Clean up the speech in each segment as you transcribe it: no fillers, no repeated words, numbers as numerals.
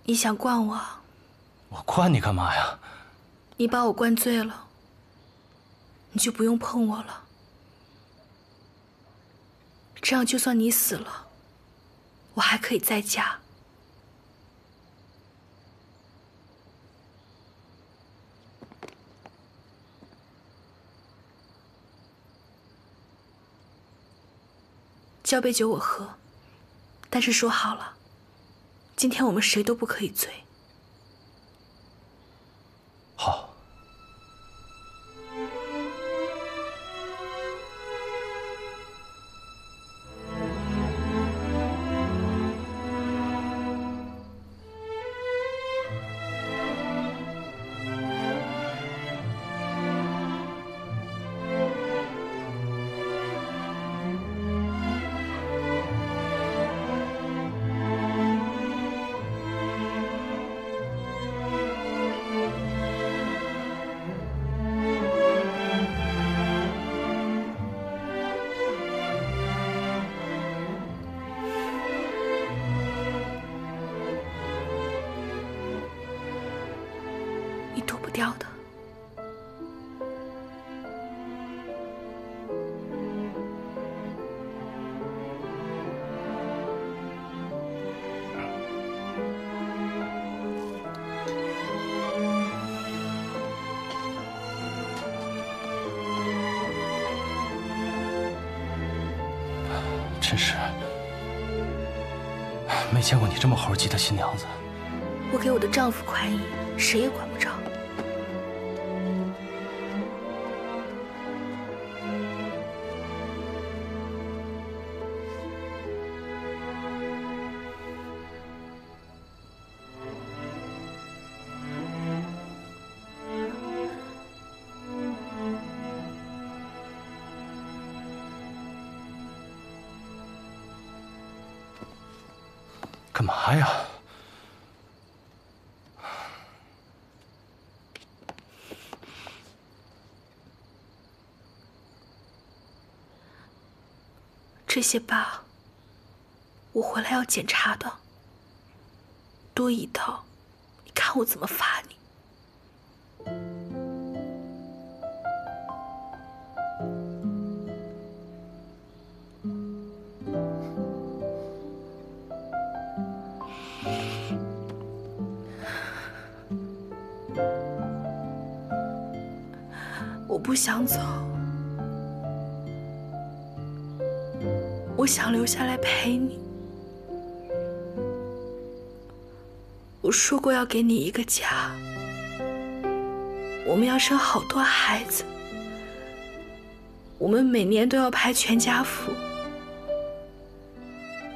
你想灌我？我灌你干嘛呀？你把我灌醉了，你就不用碰我了。这样，就算你死了，我还可以再嫁。交杯酒我喝，但是说好了，今天我们谁都不可以醉。好。你躲不掉的。真是没见过你这么猴急的新娘子。我给我的丈夫宽衣，谁也管不着。干嘛呀？这些疤，我回来要检查的。多一刀，你看我怎么罚你。我不想走，我想留下来陪你。我说过要给你一个家，我们要生好多孩子，我们每年都要拍全家福。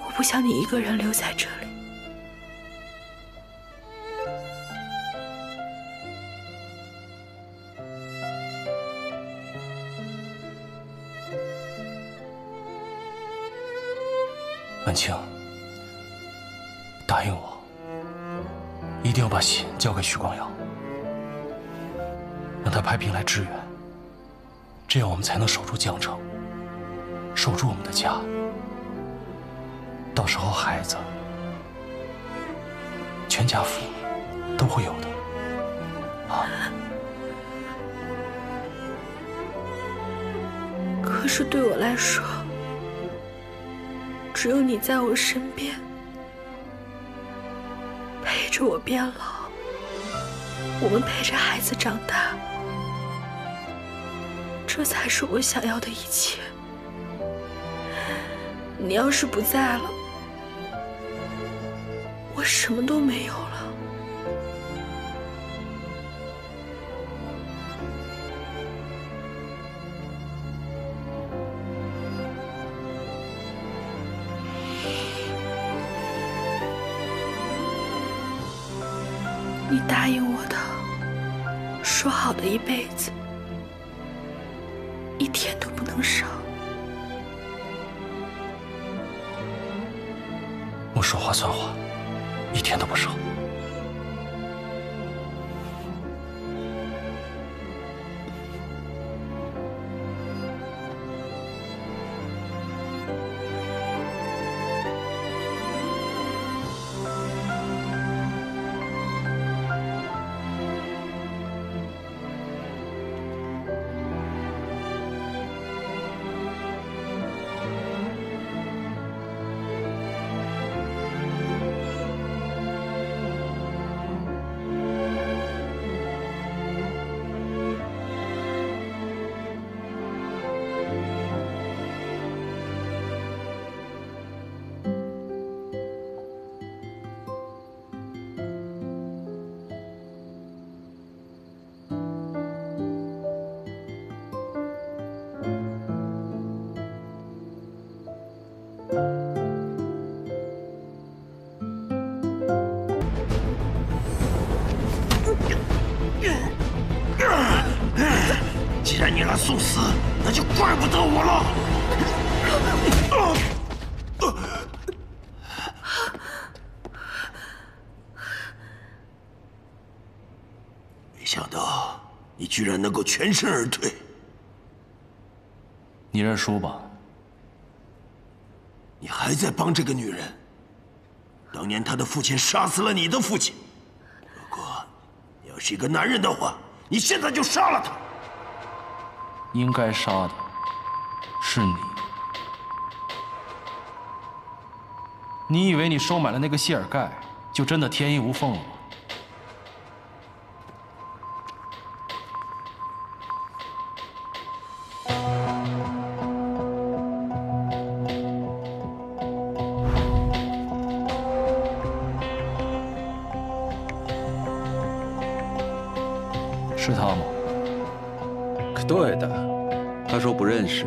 我不想你一个人留在这里。婉清，答应我，一定要把信交给许光耀，让他派兵来支援，这样我们才能守住江城，守住我们的家。到时候孩子、全家福都会有的，啊！可是对我来说，只有你在我身边，陪着我变老，我们陪着孩子长大，这才是我想要的一切。你要是不在了，我什么都没有了。你答应我的，说好的一辈子，一天都不能少。我说话算话，一天都不少。送死，那就怪不得我了。没想到你居然能够全身而退。你认输吧。你还在帮这个女人。当年她的父亲杀死了你的父亲。如果你要是一个男人的话，你现在就杀了他。应该杀的是你。你以为你收买了那个谢尔盖，就真的天衣无缝了吗？是他吗？ 对的，他说不认识。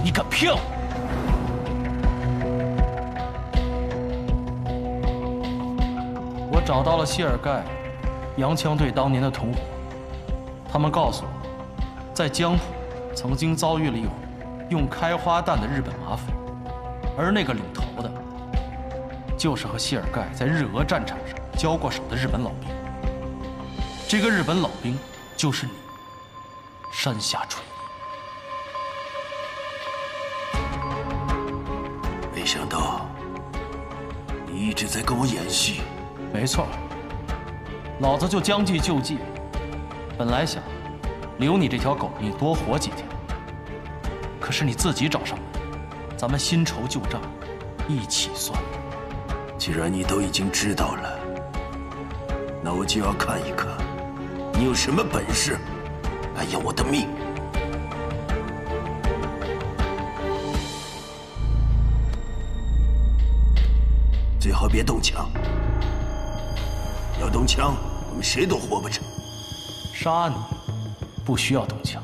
你敢骗我？我找到了谢尔盖、洋枪队当年的同伙，他们告诉我，在江浦曾经遭遇了一伙 用开花弹的日本马匪，而那个领头的，就是和谢尔盖在日俄战场上交过手的日本老兵。这个日本老兵就是你，山下纯一。没想到你一直在跟我演戏。没错，老子就将计就计，本来想留你这条狗命多活几天。 可是你自己找上门，咱们新仇旧账，一起算。既然你都已经知道了，那我就要看一看，你有什么本事来要我的命。最好别动枪，要动枪，我们谁都活不成。杀你，不需要动枪。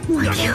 莫听。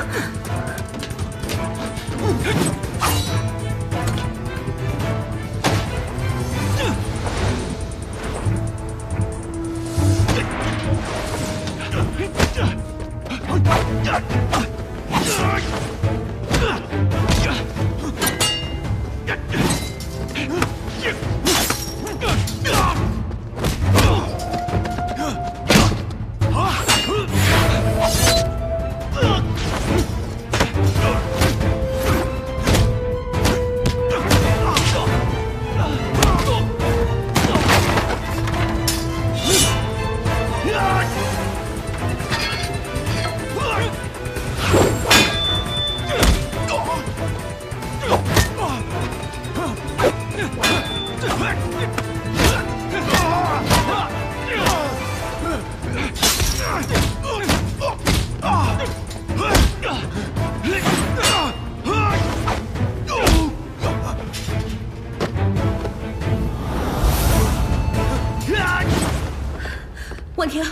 婉婷，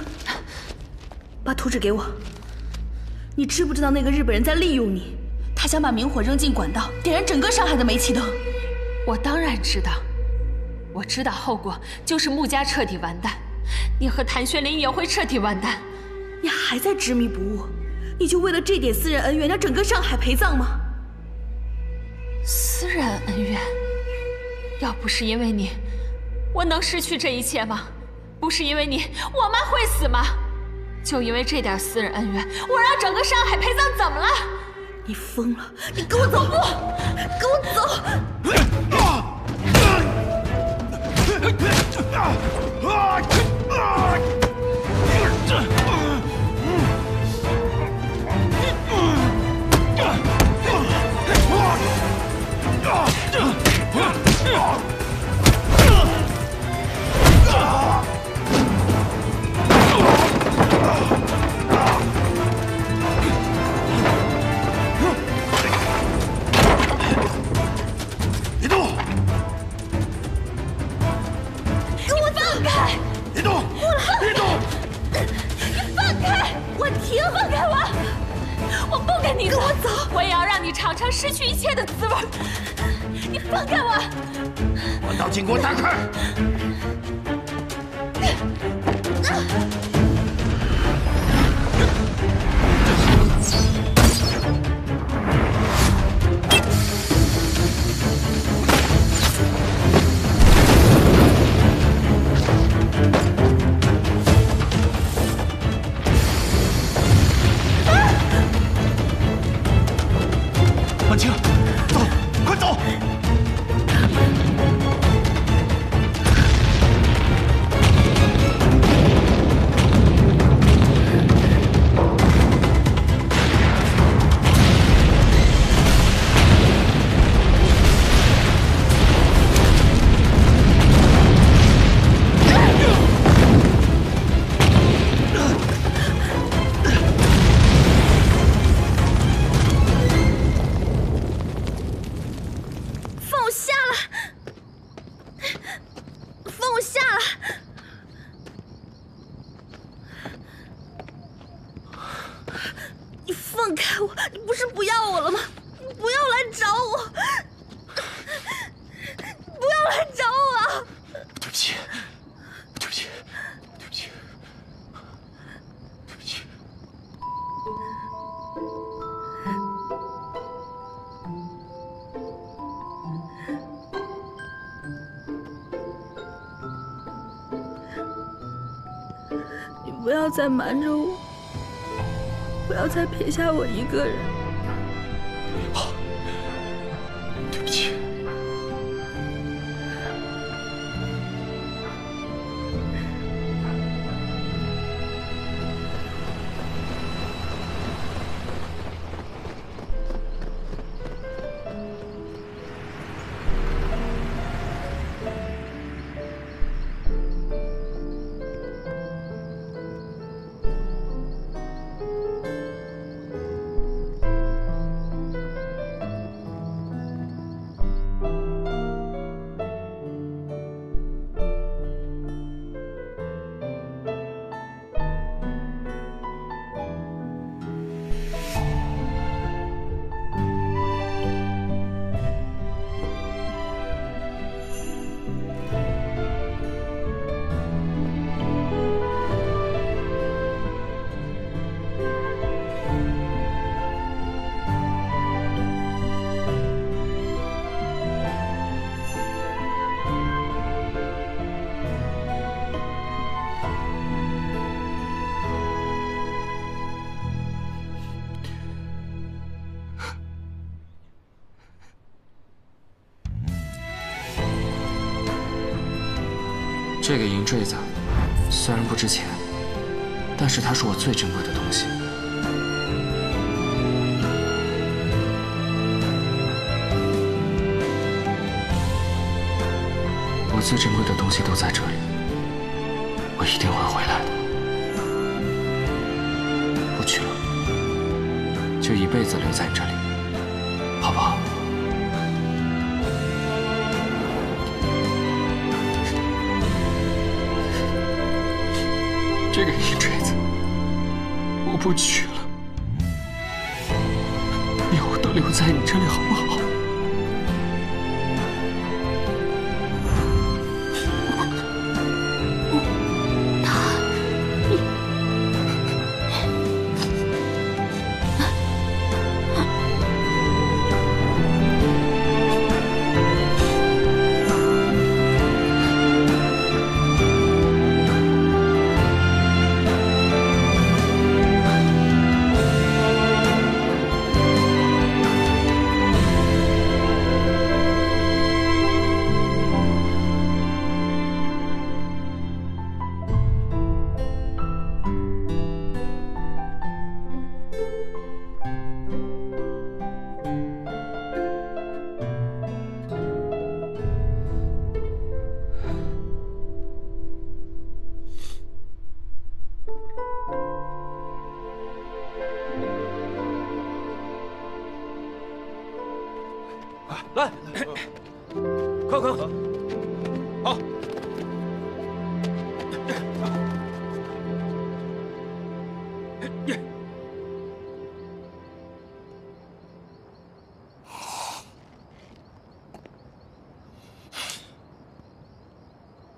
把图纸给我。你知不知道那个日本人在利用你？他想把明火扔进管道，点燃整个上海的煤气灯。我当然知道，我知道后果就是穆家彻底完蛋，你和谭玄林也会彻底完蛋。你还在执迷不悟？你就为了这点私人恩怨，让整个上海陪葬吗？私人恩怨？要不是因为你，我能失去这一切吗？不是因为你，我妈会死吗？就因为这点私人恩怨，我让整个上海陪葬，怎么了？你疯了！你给我走！不，给我走！别动！给我放开！别动！别动！你放开！我停！放开我！我不跟你走，跟我走！我也要让你尝尝失去一切的滋味。你放开我！关刀镜，给我打开！婉清，走，快走！放开我！你不是不要我了吗？你不要来找我！不要来找我！对不起，对不起，对不起，对不起。你不要再瞒着我，不要再撇下我一个人。好，对不起。这个银坠子虽然不值钱，但是它是我最珍贵的东西。我最珍贵的东西都在这里，我一定会回来的。不去了，就一辈子留在这里，好不好？这个银坠子，我不取了，以后都留在你这里，好不好？来，快快，好。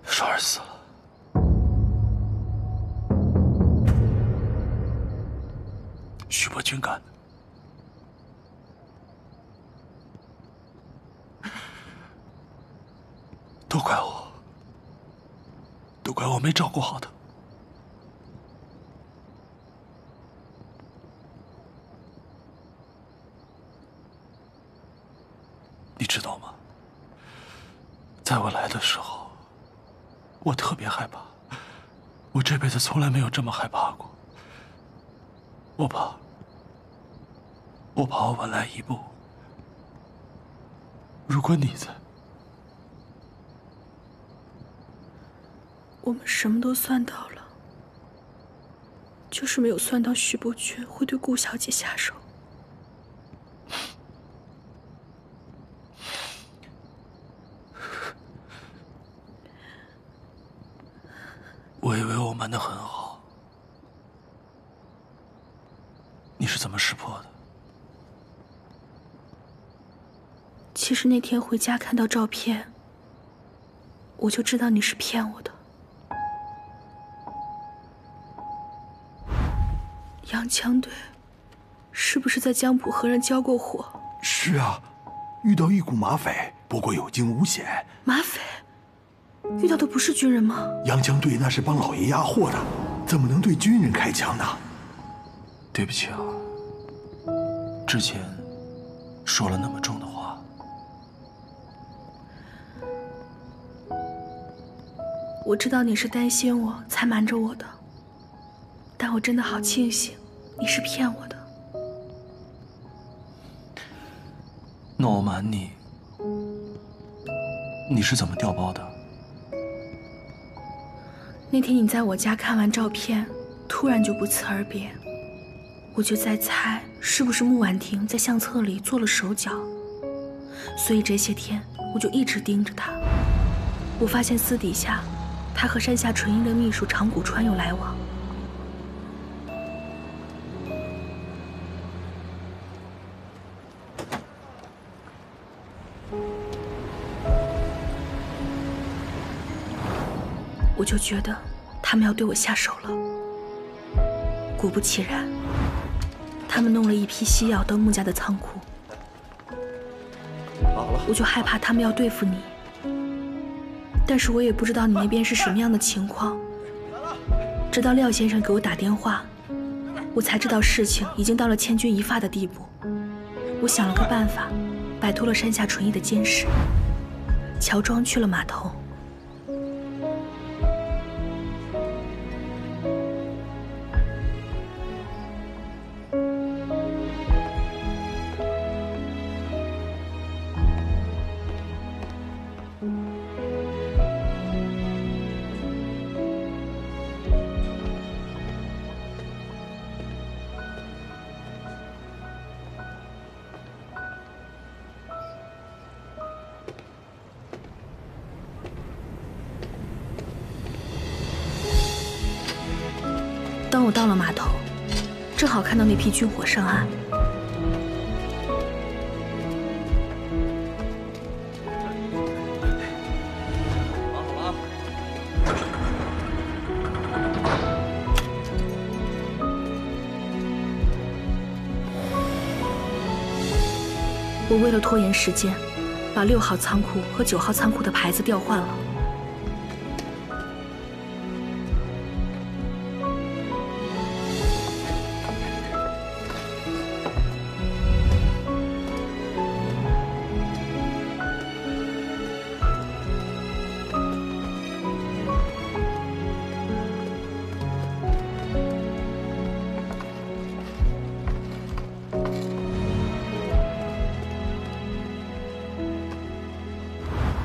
少儿死了。 徐伯君干的，都怪我，都怪我没照顾好他。你知道吗？在我来的时候，我特别害怕，我这辈子从来没有这么害怕过。我怕我晚来一步。如果你在，我们什么都算到了，就是没有算到徐伯爵会对顾小姐下手。我以为我瞒得很好，你是怎么识破的？其实那天回家看到照片，我就知道你是骗我的。洋枪队是不是在江浦和人交过火？是啊，遇到一股马匪，不过有惊无险。马匪？遇到的不是军人吗？洋枪队那是帮老爷押货的，怎么能对军人开枪呢？对不起啊，之前说了那么重的话。我知道你是担心我才瞒着我的，但我真的好庆幸你是骗我的。那我瞒你，你是怎么调包的？那天你在我家看完照片，突然就不辞而别，我就在猜是不是穆婉婷在相册里做了手脚，所以这些天我就一直盯着她。我发现私底下她和山下纯一的秘书长谷川有来往。我就觉得他们要对我下手了。果不其然，他们弄了一批西药到穆家的仓库。我就害怕他们要对付你，但是我也不知道你那边是什么样的情况。直到廖先生给我打电话，我才知道事情已经到了千钧一发的地步。我想了个办法，摆脱了山下纯一的监视，乔装去了码头。当我到了码头，正好看到那批军火上岸。我为了拖延时间，把6号仓库和9号仓库的牌子调换了。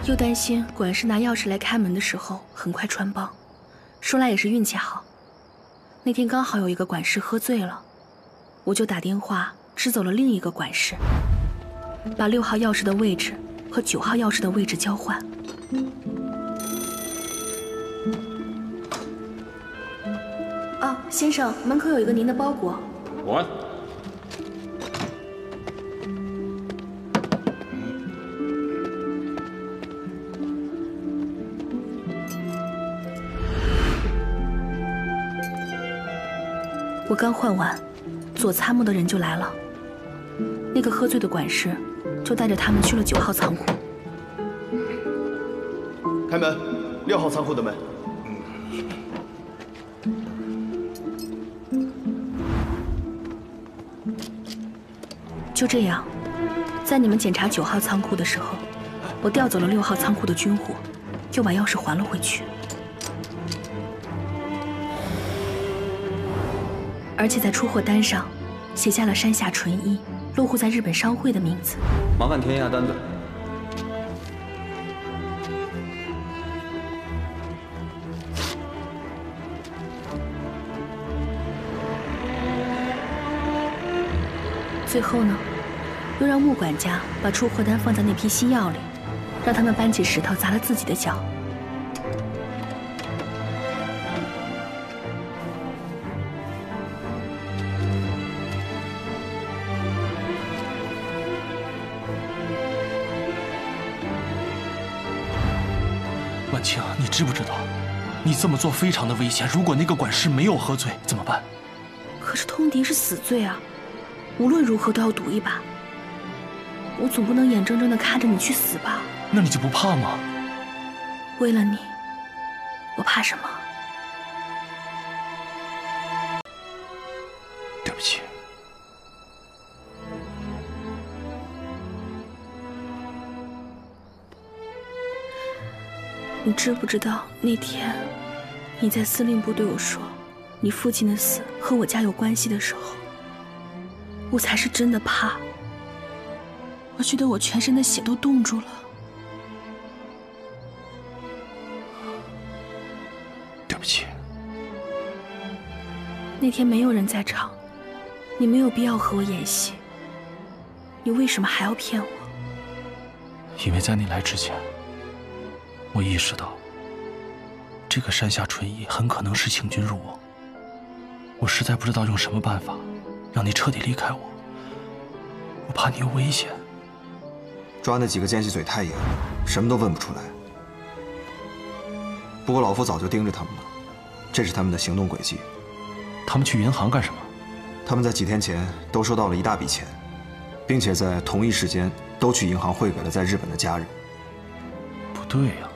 又担心管事拿钥匙来开门的时候很快穿帮，说来也是运气好。那天刚好有一个管事喝醉了，我就打电话支走了另一个管事。把6号钥匙的位置和9号钥匙的位置交换。啊，先生，门口有一个您的包裹。我。我刚换完，左参谋的人就来了。那个喝醉的管事就带着他们去了9号仓库。开门，6号仓库的门。就这样，在你们检查9号仓库的时候，我调走了6号仓库的军火，又把钥匙还了回去。而且在出货单上写下了山下纯一落户在日本商会的名字。麻烦填一下单子。最后呢，又让木管家把出货单放在那批新药里，让他们搬起石头砸了自己的脚。婉清，你知不知道，你这么做非常的危险。如果那个管事没有喝醉怎么办？可是通敌是死罪啊，无论如何都要赌一把。我总不能眼睁睁地看着你去死吧？那你就不怕吗？为了你，我怕什么？对不起。你知不知道那天你在司令部对我说你父亲的死和我家有关系的时候，我才是真的怕。我觉得我全身的血都冻住了。对不起。那天没有人在场，你没有必要和我演戏。你为什么还要骗我？因为在你来之前，我意识到，这个山下纯一很可能是请君入瓮。我实在不知道用什么办法让你彻底离开我，我怕你有危险。抓那几个奸细嘴太严了，什么都问不出来。不过老夫早就盯着他们了，这是他们的行动轨迹。他们去银行干什么？他们在几天前都收到了一大笔钱，并且在同一时间都去银行汇给了在日本的家人。不对呀。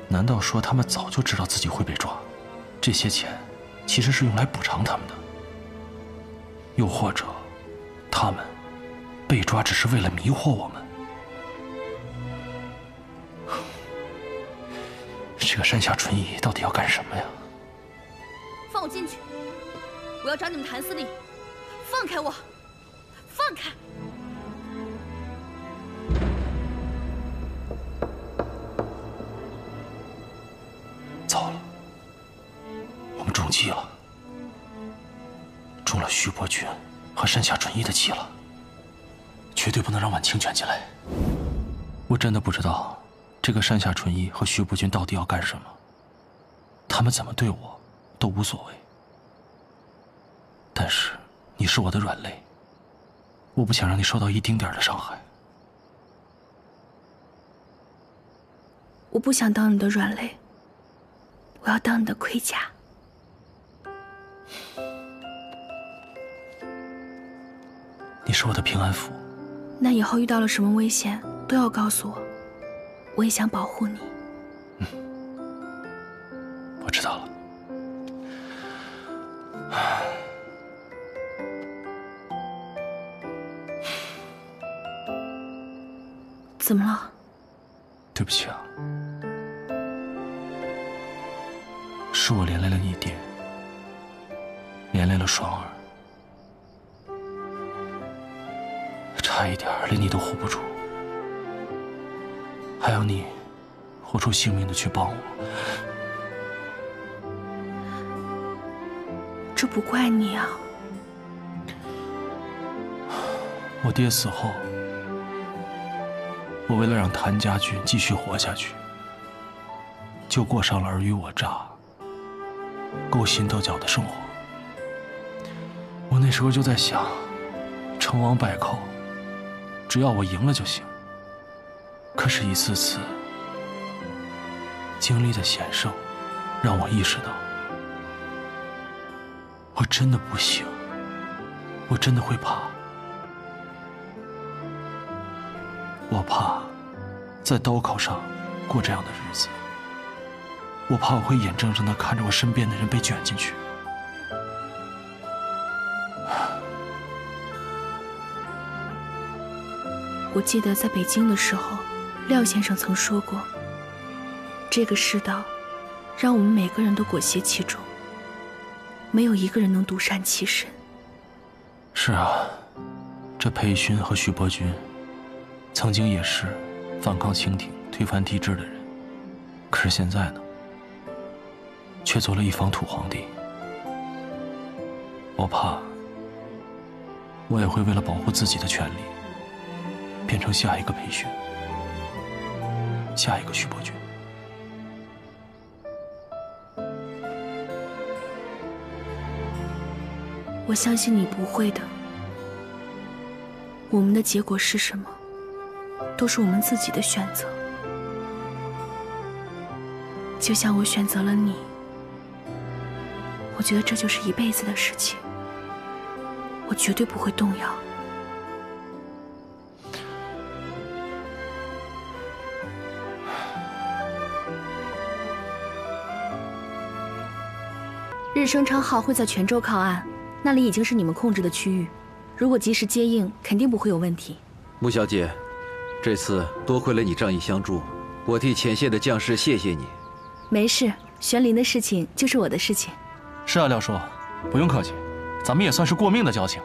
难道说他们早就知道自己会被抓？这些钱其实是用来补偿他们的。又或者，他们被抓只是为了迷惑我们？这个山下纯一到底要干什么呀？放我进去！我要找你们谭司令！放开我！放开！糟了，我们中计了，中了徐伯君和山下纯一的计了，绝对不能让婉清卷进来。我真的不知道这个山下纯一和徐伯君到底要干什么，他们怎么对我都无所谓。但是你是我的软肋，我不想让你受到一丁点的伤害。我不想当你的软肋，我要当你的盔甲。你是我的平安符。那以后遇到了什么危险都要告诉我，我也想保护你。我知道了。怎么了？对不起啊，是我连累了你爹，连累了双儿，差一点连你都护不住，还要你豁出性命的去帮我。这不怪你啊。我爹死后，我为了让谭家军继续活下去，就过上了尔虞我诈、勾心斗角的生活。我那时候就在想，成王败寇，只要我赢了就行。可是，一次次经历的险胜，让我意识到，我真的不行，我真的会怕。我怕在刀口上过这样的日子，我怕我会眼睁睁地看着我身边的人被卷进去。我记得在北京的时候，廖先生曾说过，这个世道让我们每个人都裹挟其中，没有一个人能独善其身。是啊，这裴勋和徐伯钧曾经也是反抗清廷、推翻帝制的人，可是现在呢，却做了一方土皇帝。我怕我也会为了保护自己的权利，变成下一个裴勋，下一个徐伯钧。我相信你不会的。我们的结果是什么，都是我们自己的选择。就像我选择了你，我觉得这就是一辈子的事情，我绝对不会动摇。日升昌号会在泉州靠岸，那里已经是你们控制的区域，如果及时接应，肯定不会有问题。穆小姐，这次多亏了你仗义相助，我替前线的将士谢谢你。没事，玄灵的事情就是我的事情。是啊，廖叔，不用客气，咱们也算是过命的交情。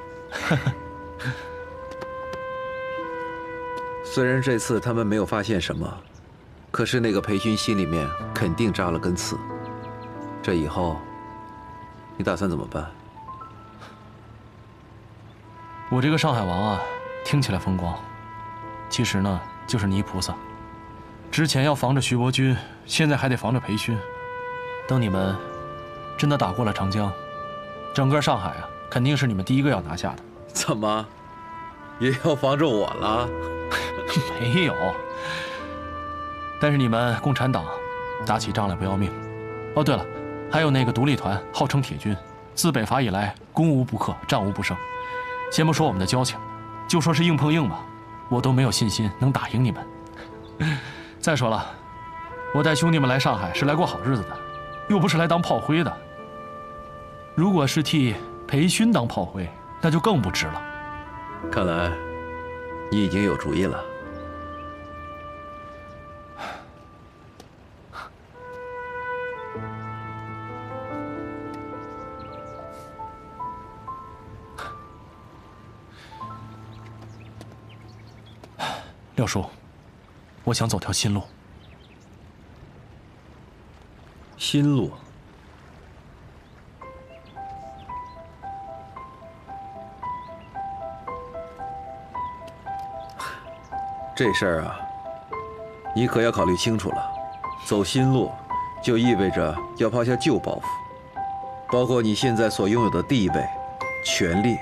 虽然这次他们没有发现什么，可是那个裴勋心里面肯定扎了根刺。这以后，你打算怎么办？我这个上海王啊，听起来风光，其实呢就是泥菩萨。之前要防着徐伯钧，现在还得防着裴勋。等你们真的打过了长江，整个上海啊，肯定是你们第一个要拿下的。怎么，也要防着我了？没有。但是你们共产党打起仗来不要命。哦，对了，还有那个独立团，号称铁军，自北伐以来，攻无不克，战无不胜。先不说我们的交情，就说是硬碰硬吧，我都没有信心能打赢你们。再说了，我带兄弟们来上海是来过好日子的，又不是来当炮灰的。如果是替裴勋当炮灰，那就更不值了。看来，你已经有主意了。廖叔，我想走条新路。新路？这事儿啊，你可要考虑清楚了。走新路，就意味着要抛下旧包袱，包括你现在所拥有的地位、权力，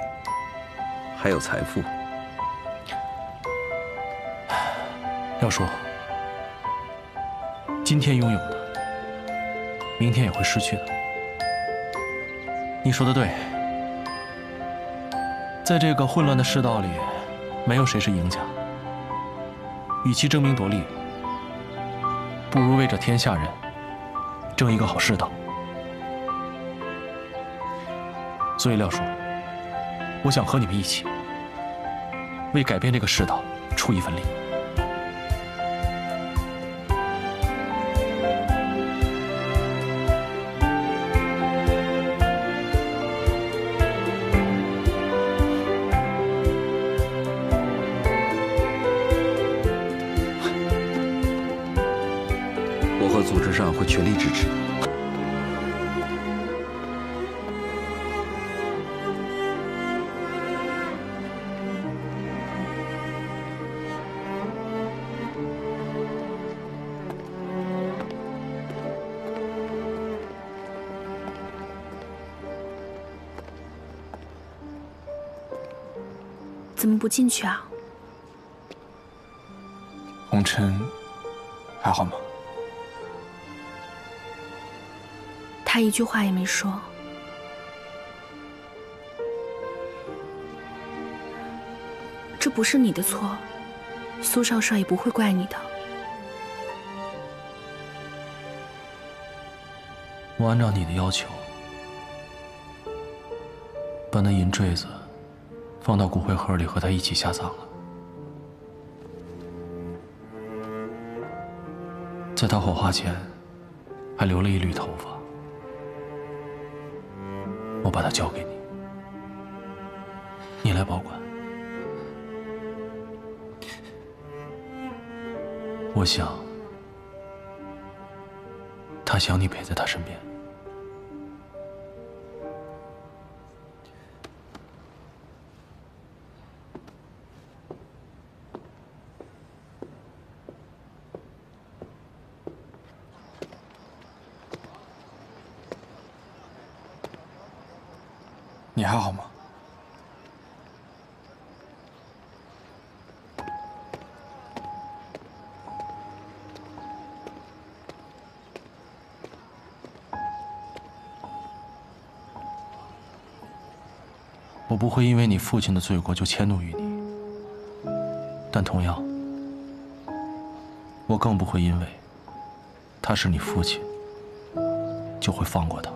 还有财富。廖叔，今天拥有的，明天也会失去的。你说的对，在这个混乱的世道里，没有谁是赢家。与其争名夺利，不如为这天下人争一个好世道。所以，廖叔，我想和你们一起，为改变这个世道出一份力。我和组织上会全力支持。怎么不进去啊？红尘还好吗？他一句话也没说。这不是你的错，苏少帅也不会怪你的。我按照你的要求，把那银坠子放到骨灰盒里和他一起下葬了。在他火化前，还留了一缕头发，我把它交给你，你来保管。我想，他想你陪在他身边。你还好吗？我不会因为你父亲的罪过就迁怒于你，但同样，我更不会因为他是你父亲，就会放过他。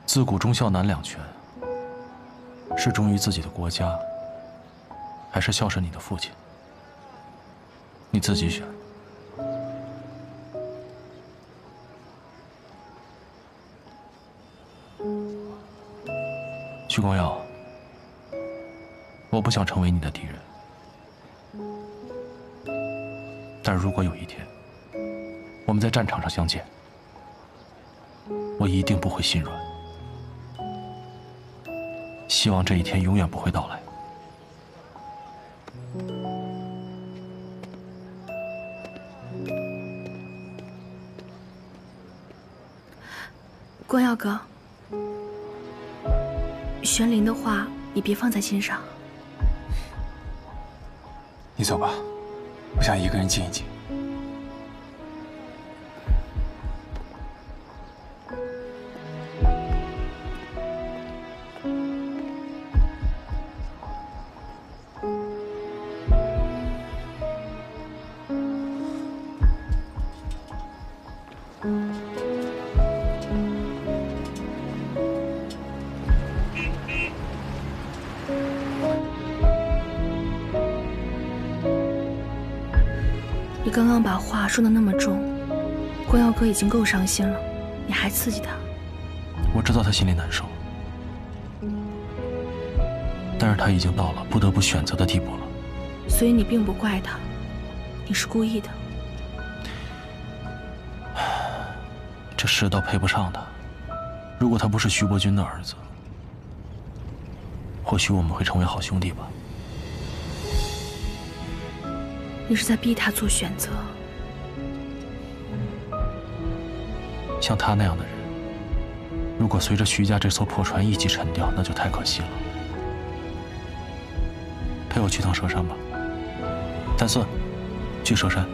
自古忠孝难两全，是忠于自己的国家，还是孝顺你的父亲？你自己选。徐光耀，我不想成为你的敌人，但如果有一天我们在战场上相见，我一定不会心软。希望这一天永远不会到来。光耀哥，玄灵的话你别放在心上。你走吧，我想一个人静一静。你刚刚把话说得那么重，光耀哥已经够伤心了，你还刺激他。我知道他心里难受，但是他已经到了不得不选择的地步了。所以你并不怪他，你是故意的。这世道配不上他。如果他不是徐伯钧的儿子，或许我们会成为好兄弟吧。你是在逼他做选择。像他那样的人，如果随着徐家这艘破船一起沉掉，那就太可惜了。陪我去趟蛇山吧，谭四，去蛇山。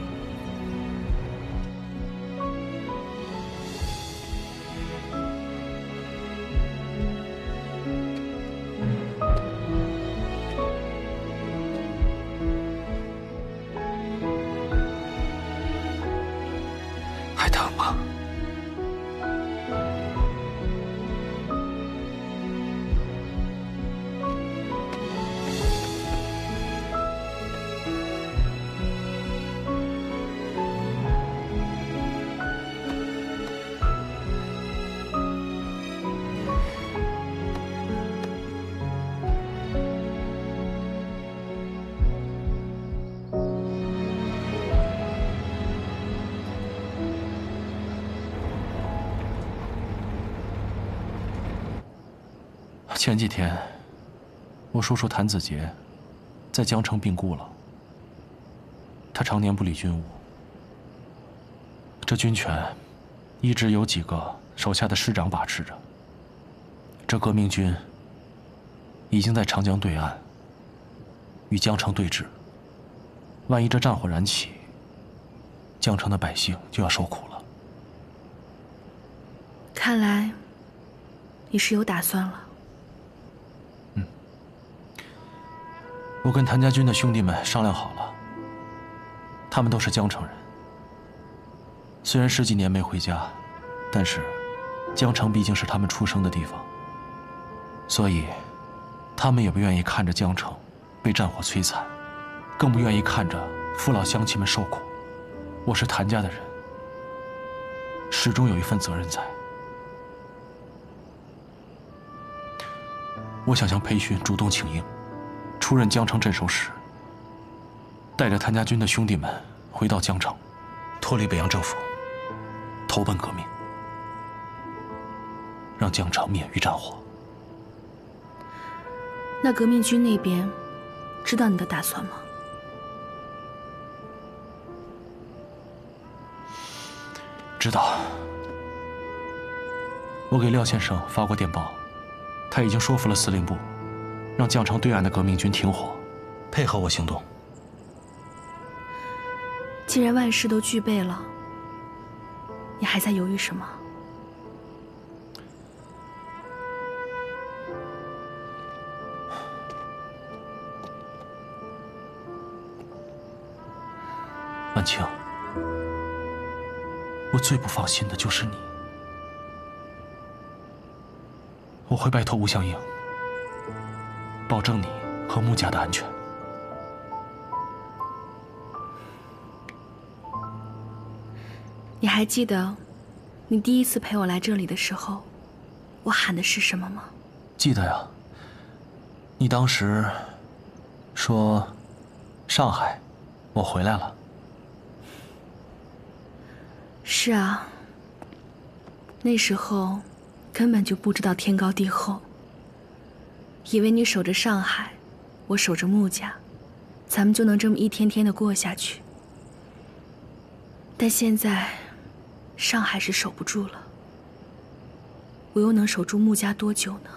还疼吗？前几天，我叔叔谭子杰在江城病故了。他常年不理军务，这军权一直有几个手下的师长把持着。这革命军已经在长江对岸与江城对峙。万一这战火燃起，江城的百姓就要受苦了。看来你是有打算了。我跟谭家军的兄弟们商量好了，他们都是江城人，虽然十几年没回家，但是江城毕竟是他们出生的地方，所以他们也不愿意看着江城被战火摧残，更不愿意看着父老乡亲们受苦。我是谭家的人，始终有一份责任在。我想向裴勋主动请缨，出任江城镇守使，带着谭家军的兄弟们回到江城，脱离北洋政府，投奔革命，让江城免于战火。那革命军那边知道你的打算吗？知道。我给廖先生发过电报，他已经说服了司令部，让江城对岸的革命军停火，配合我行动。既然万事都具备了，你还在犹豫什么？万青，我最不放心的就是你。我会拜托吴相应，保证你和穆家的安全。你还记得你第一次陪我来这里的时候，我喊的是什么吗？记得呀。你当时说上海，我回来了。是啊，那时候根本就不知道天高地厚，以为你守着上海，我守着穆家，咱们就能这么一天天的过下去。但现在上海是守不住了，我又能守住穆家多久呢？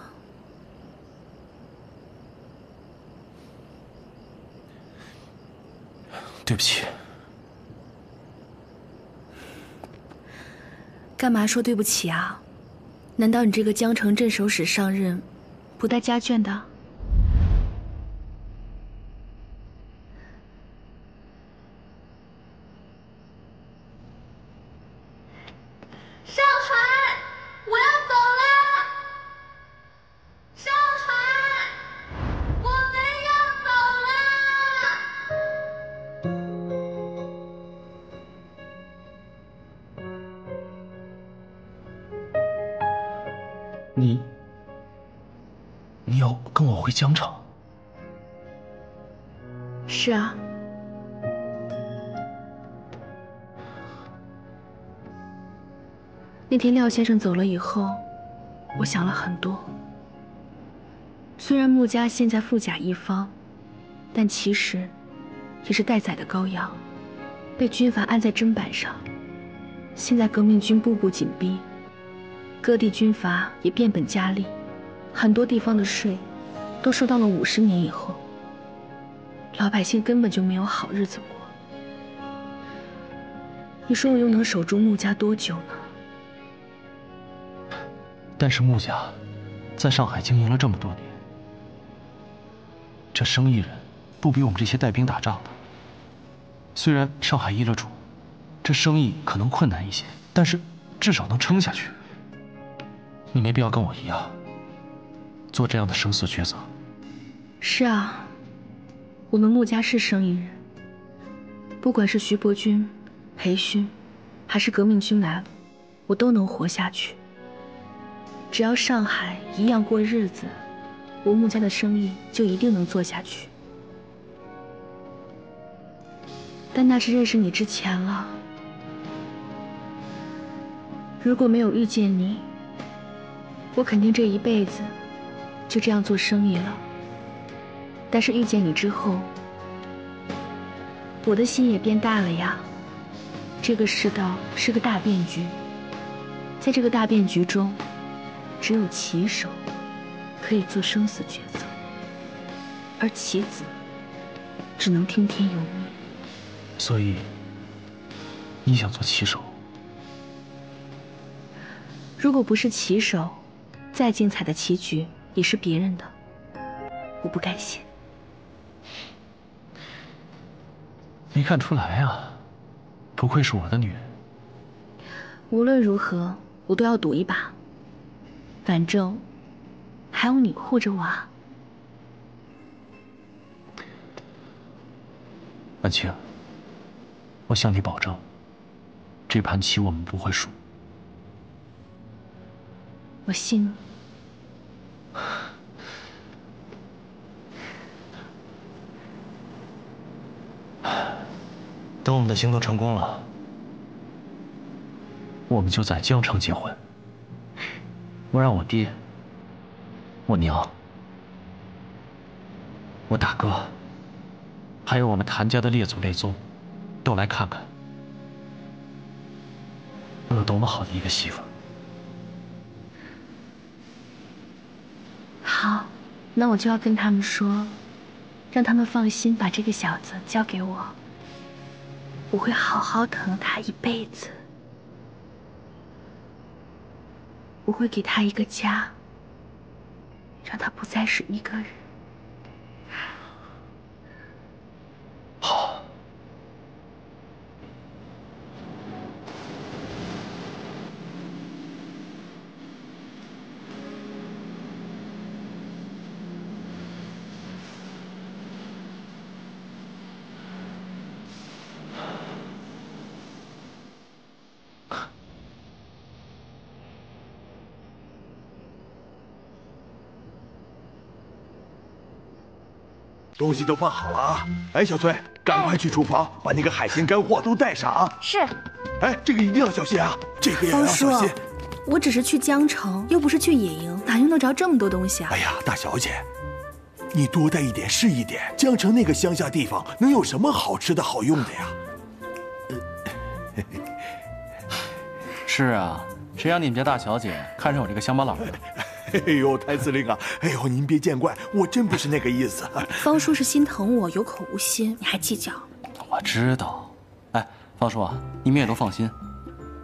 对不起。干嘛说对不起啊？难道你这个江城镇守使上任不带家眷的？上海，我要走啦！上海，我们要走啦！你要跟我回江城？是啊。那天廖先生走了以后，我想了很多。虽然穆家现在富甲一方，但其实也是待宰的羔羊，被军阀按在砧板上。现在革命军步步紧逼，各地军阀也变本加厉，很多地方的税都收到了50年以后，老百姓根本就没有好日子过。你说我又能守住穆家多久呢？但是穆家在上海经营了这么多年，这生意人不比我们这些带兵打仗的。虽然上海易了主，这生意可能困难一些，但是至少能撑下去。你没必要跟我一样做这样的生死抉择。是啊，我们穆家是生意人，不管是徐伯钧、裴勋，还是革命军来了，我都能活下去。只要上海一样过日子，我穆家的生意就一定能做下去。但那是认识你之前了。如果没有遇见你，我肯定这一辈子就这样做生意了。但是遇见你之后，我的心也变大了呀。这个世道是个大变局，在这个大变局中，只有棋手可以做生死抉择。而棋子只能听天由命。所以，你想做棋手？如果不是棋手，再精彩的棋局也是别人的，我不甘心。没看出来啊，不愧是我的女人。无论如何，我都要赌一把。反正还有你护着我啊。安青，我向你保证，这盘棋我们不会输。我信你。等我们的行动成功了，我们就在江城结婚。我让我爹、我娘、我大哥，还有我们谭家的列祖列宗，都来看看，我有多么好的一个媳妇。好，那我就要跟他们说，让他们放心把这个小子交给我，我会好好疼他一辈子，我会给他一个家，让他不再是一个人。好。东西都放好了啊！哎，小崔，赶快去厨房把那个海鲜干货都带上啊！是。哎，这个一定要小心啊！这个也要小心。我只是去江城，又不是去野营，哪用得着这么多东西啊？哎呀，大小姐，你多带一点是一点。江城那个乡下地方能有什么好吃的好用的呀？是啊，谁让你们家大小姐看上我这个乡巴佬了？哎呦，谭司令啊，哎呦，您别见怪，我真不是那个意思。方叔是心疼我，有口无心，你还计较？我知道。哎，方叔啊，你们也都放心，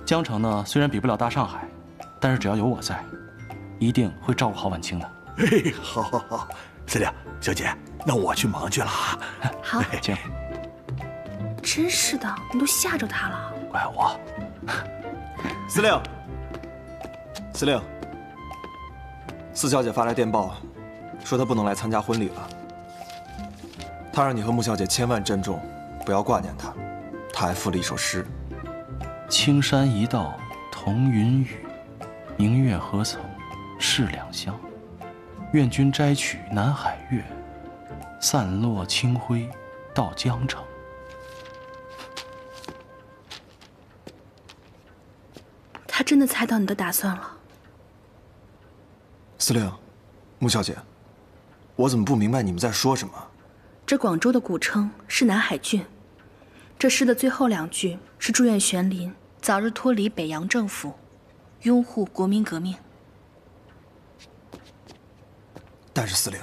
江城呢虽然比不了大上海，但是只要有我在，一定会照顾好晚清的。哎，好好好，司令小姐，那我去忙去了啊。好，请。真是的，你都吓着他了。怪我。司令，司令。四小姐发来电报，说她不能来参加婚礼了。她让你和穆小姐千万珍重，不要挂念她。她还附了一首诗：青山一道同云雨，明月何曾是两乡。愿君摘取南海月，散落清辉到江城。他真的猜到你的打算了。司令，穆小姐，我怎么不明白你们在说什么？这广州的古称是南海郡，这诗的最后2句是祝愿玄林早日脱离北洋政府，拥护国民革命。但是司令，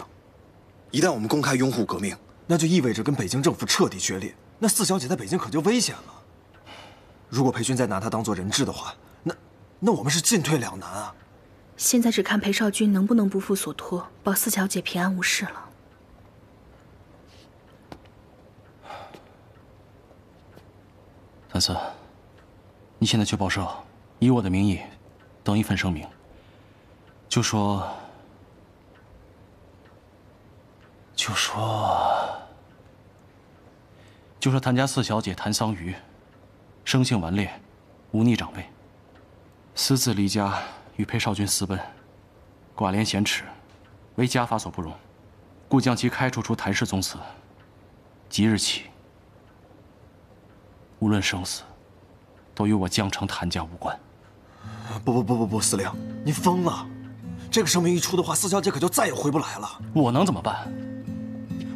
一旦我们公开拥护革命，那就意味着跟北京政府彻底决裂，那四小姐在北京可就危险了。如果裴军再拿她当做人质的话，那我们是进退两难啊。现在只看裴少君能不能不负所托，保四小姐平安无事了。谭四，你现在去报社，以我的名义登一份声明，就说谭家四小姐谭桑榆，生性顽劣，忤逆长辈，私自离家与裴少君私奔，寡廉鲜耻，为家法所不容，故将其开除出谭氏宗祠。即日起，无论生死，都与我江城谭家无关。不，司令，您疯了！这个声明一出的话，四小姐可就再也回不来了。我能怎么办？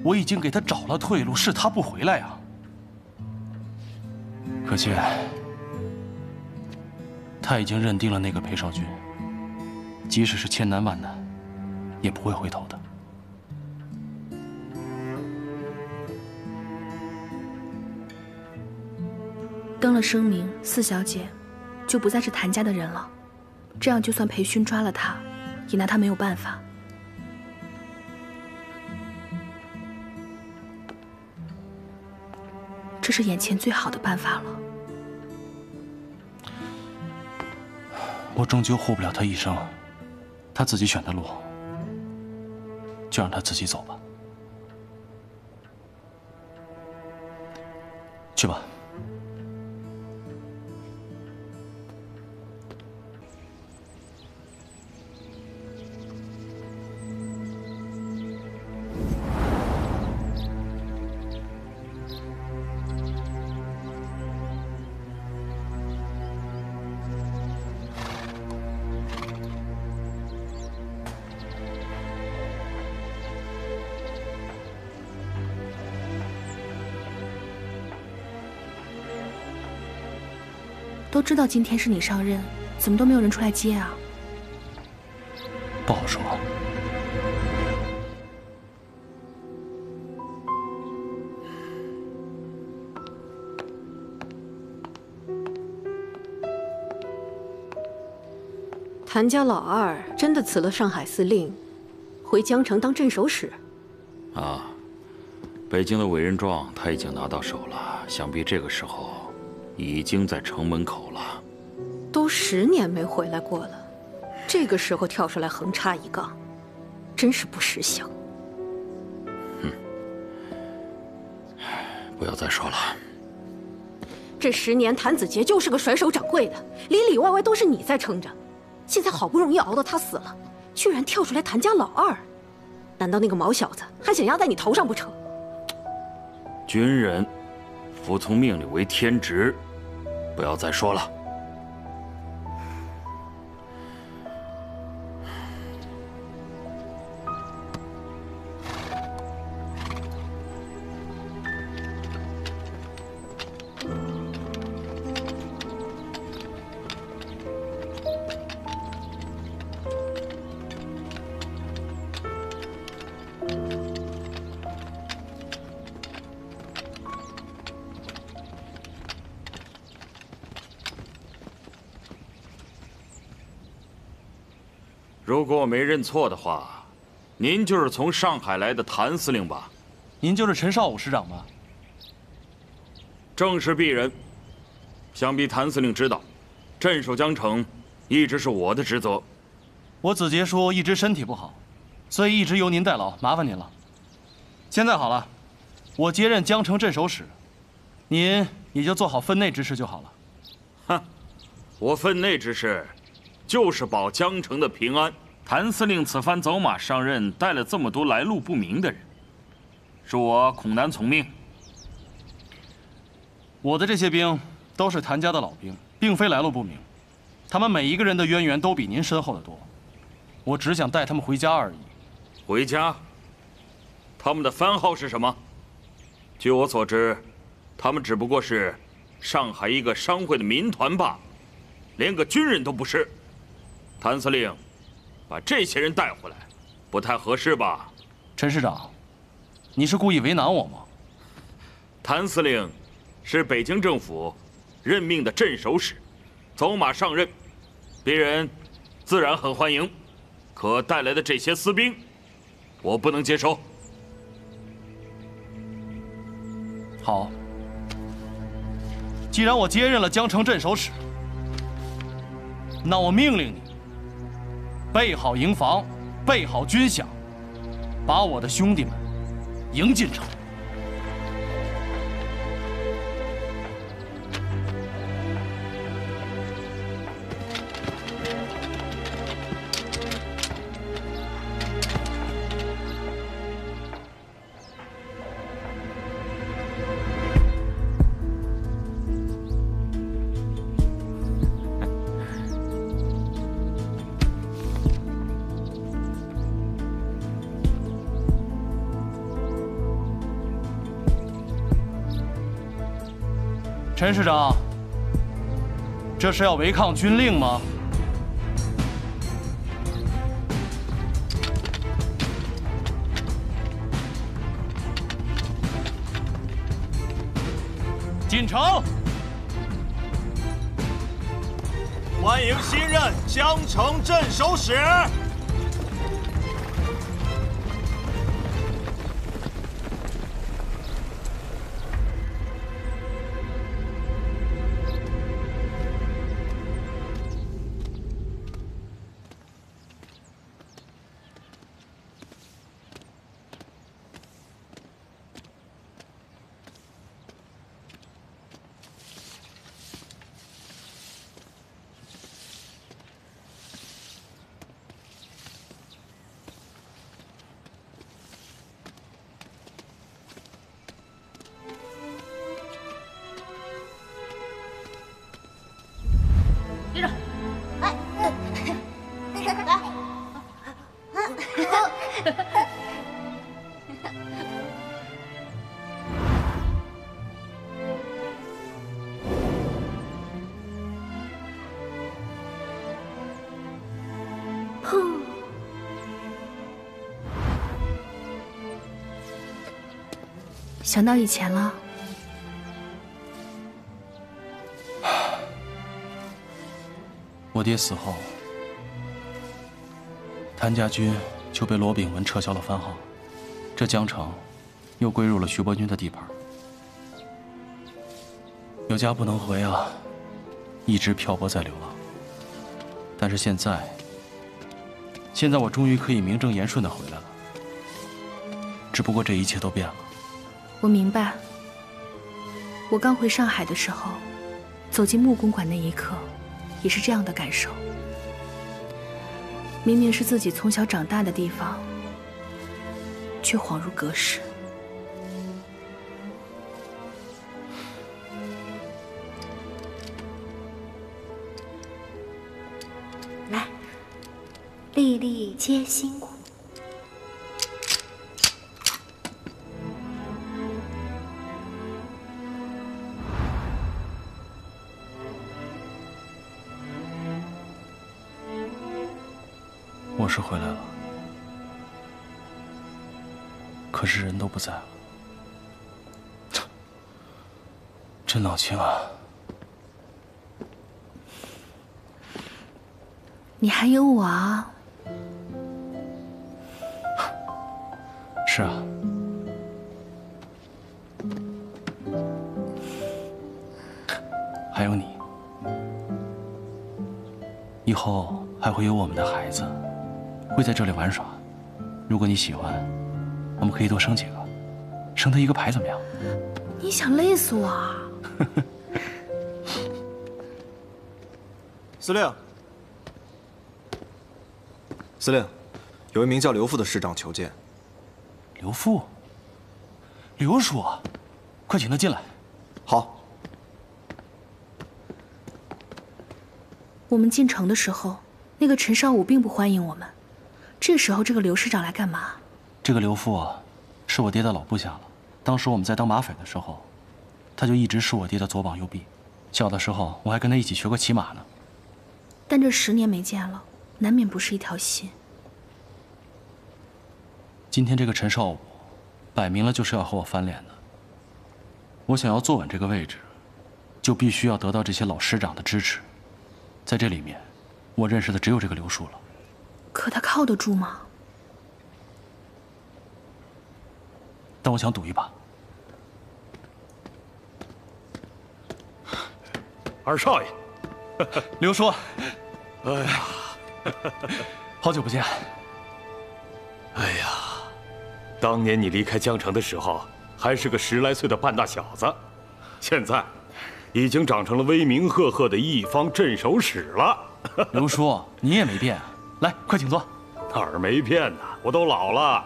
我已经给她找了退路，是她不回来呀。可见，她已经认定了那个裴少君，即使是千难万难，也不会回头的。登了声明，四小姐就不再是谭家的人了。这样，就算裴勋抓了她，也拿她没有办法。这是眼前最好的办法了。我终究护不了他一生，他自己选的路，就让他自己走吧。去吧。都知道今天是你上任，怎么都没有人出来接啊？不好说。谭家老二真的辞了上海司令，回江城当镇守使。啊，北京的委任状他已经拿到手了，想必这个时候已经在城门口了。都10年没回来过了，这个时候跳出来横插一杠，真是不识相。不要再说了。这10年，谭子杰就是个甩手掌柜的，里里外外都是你在撑着。现在好不容易熬到他死了，居然跳出来谭家老二，难道那个毛小子还想压在你头上不成？军人服从命令为天职，不要再说了。如果我没认错的话，您就是从上海来的谭司令吧？您就是陈少武师长吗？正是鄙人。想必谭司令知道，镇守江城一直是我的职责。我子杰说一直身体不好，所以一直由您代劳，麻烦您了。现在好了，我接任江城镇守使，您也就做好分内之事就好了。哼，我分内之事就是保江城的平安。谭司令此番走马上任，带了这么多来路不明的人，是我恐难从命。我的这些兵都是谭家的老兵，并非来路不明，他们每一个人的渊源都比您深厚得多。我只想带他们回家而已。回家？他们的番号是什么？据我所知，他们只不过是上海一个商会的民团罢了，连个军人都不是。谭司令，把这些人带回来，不太合适吧？陈师长，你是故意为难我吗？谭司令是北京政府任命的镇守使，走马上任，别人自然很欢迎，可带来的这些私兵，我不能接受。好，既然我接任了江城镇守使，那我命令你备好营房，备好军饷，把我的兄弟们迎进城。陈师长，这是要违抗军令吗？进城。欢迎新任江城镇守使。队长，想到以前了。我爹死后，谭家军就被罗炳文撤销了番号，这江城又归入了徐伯钧的地盘。有家不能回啊，一直漂泊在流浪。但是现在我终于可以名正言顺地回来了。只不过这一切都变了。我明白。我刚回上海的时候，走进木公馆那一刻，也是这样的感受。明明是自己从小长大的地方，却恍如隔世。来，粒粒皆辛苦。我是回来了，可是人都不在了，真闹情啊！你还有我啊！是啊，还有你，以后还会有我们的孩子。会在这里玩耍，如果你喜欢，我们可以多生几个，生他一个牌怎么样？你想累死我啊！司令，司令，有一名叫刘富的师长求见。刘富，刘叔，快请他进来。好。我们进城的时候，那个陈少武并不欢迎我们。这时候，这个刘师长来干嘛？这个刘富啊，是我爹的老部下了。当时我们在当马匪的时候，他就一直是我爹的左膀右臂。小的时候，我还跟他一起学过骑马呢。但这10年没见了，难免不是一条心。今天这个陈少武，摆明了就是要和我翻脸的。我想要坐稳这个位置，就必须要得到这些老师长的支持。在这里面，我认识的只有这个刘叔了。可他靠得住吗？但我想赌一把。二少爷，刘叔，哎呀，好久不见。哎呀，当年你离开江城的时候，还是个10来岁的半大小子，现在已经长成了威名赫赫的一方镇守使了。刘叔，你也没变啊。来，快请坐。哪儿没变呢？我都老了。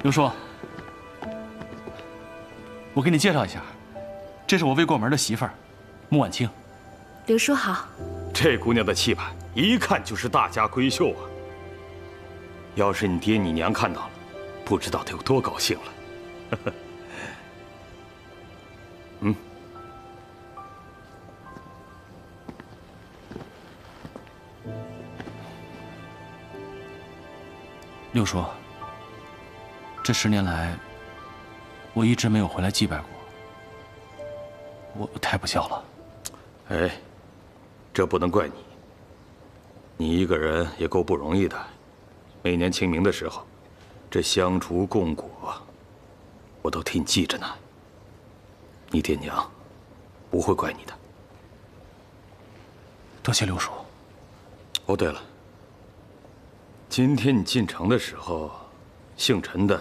刘叔，我给你介绍一下，这是我未过门的媳妇儿，穆婉清。刘叔好。这姑娘的气派，一看就是大家闺秀啊。要是你爹你娘看到了，不知道得有多高兴了。嗯。六叔，这10年来，我一直没有回来祭拜过，我太不孝了。哎，这不能怪你。你一个人也够不容易的，每年清明的时候，这香烛供果，我都替你记着呢。你爹娘不会怪你的。多谢六叔。哦，对了，今天你进城的时候，姓陈的，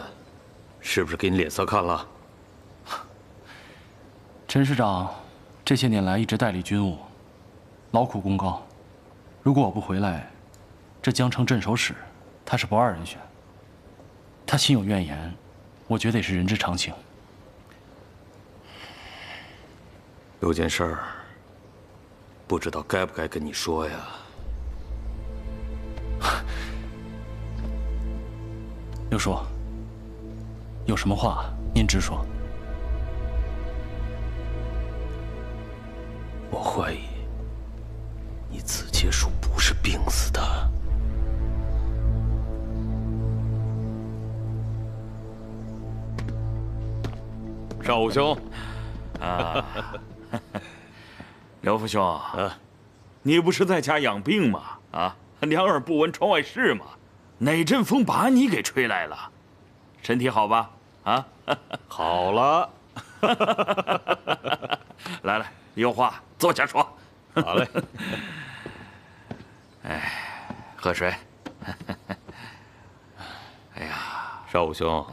是不是给你脸色看了？陈师长这些年来一直代理军务，劳苦功高。如果我不回来，这江城镇守使他是不二人选。他心有怨言，我觉得也是人之常情。有件事儿，不知道该不该跟你说呀？六叔，有什么话您直说。我怀疑你子结树不是病死的。少武兄，啊，刘福兄，你不是在家养病吗？啊，两耳不闻窗外事吗？哪阵风把你给吹来了？身体好吧？啊，好了。来，有话坐下说。好嘞。哎，喝水。哎呀，少武兄，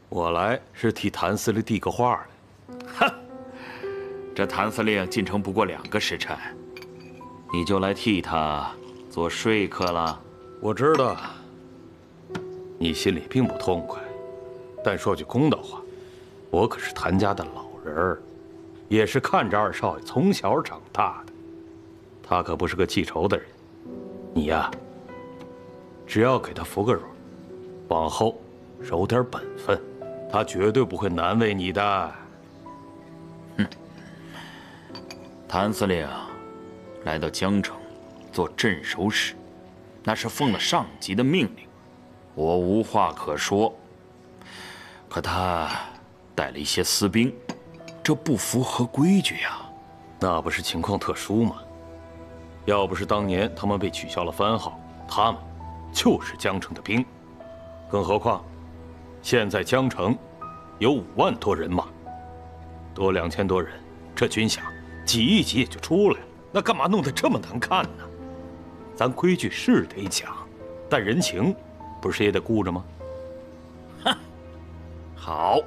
我来是替谭司令递个话来。哼，这谭司令进城不过2个时辰，你就来替他做说客了？我知道，你心里并不痛快，但说句公道话，我可是谭家的老人儿，也是看着二少爷从小长大的，他可不是个记仇的人。你呀，只要给他服个软，往后守点本分，他绝对不会难为你的。哼，谭司令来到江城做镇守使，那是奉了上级的命令，我无话可说。可他带了一些私兵，这不符合规矩呀。那不是情况特殊吗？要不是当年他们被取消了番号，他们就是江城的兵。更何况，现在江城有5万多人马，多2000多人，这军饷挤一挤也就出来了。那干嘛弄得这么难看呢？咱规矩是得讲，但人情不是也得顾着吗？哼，好，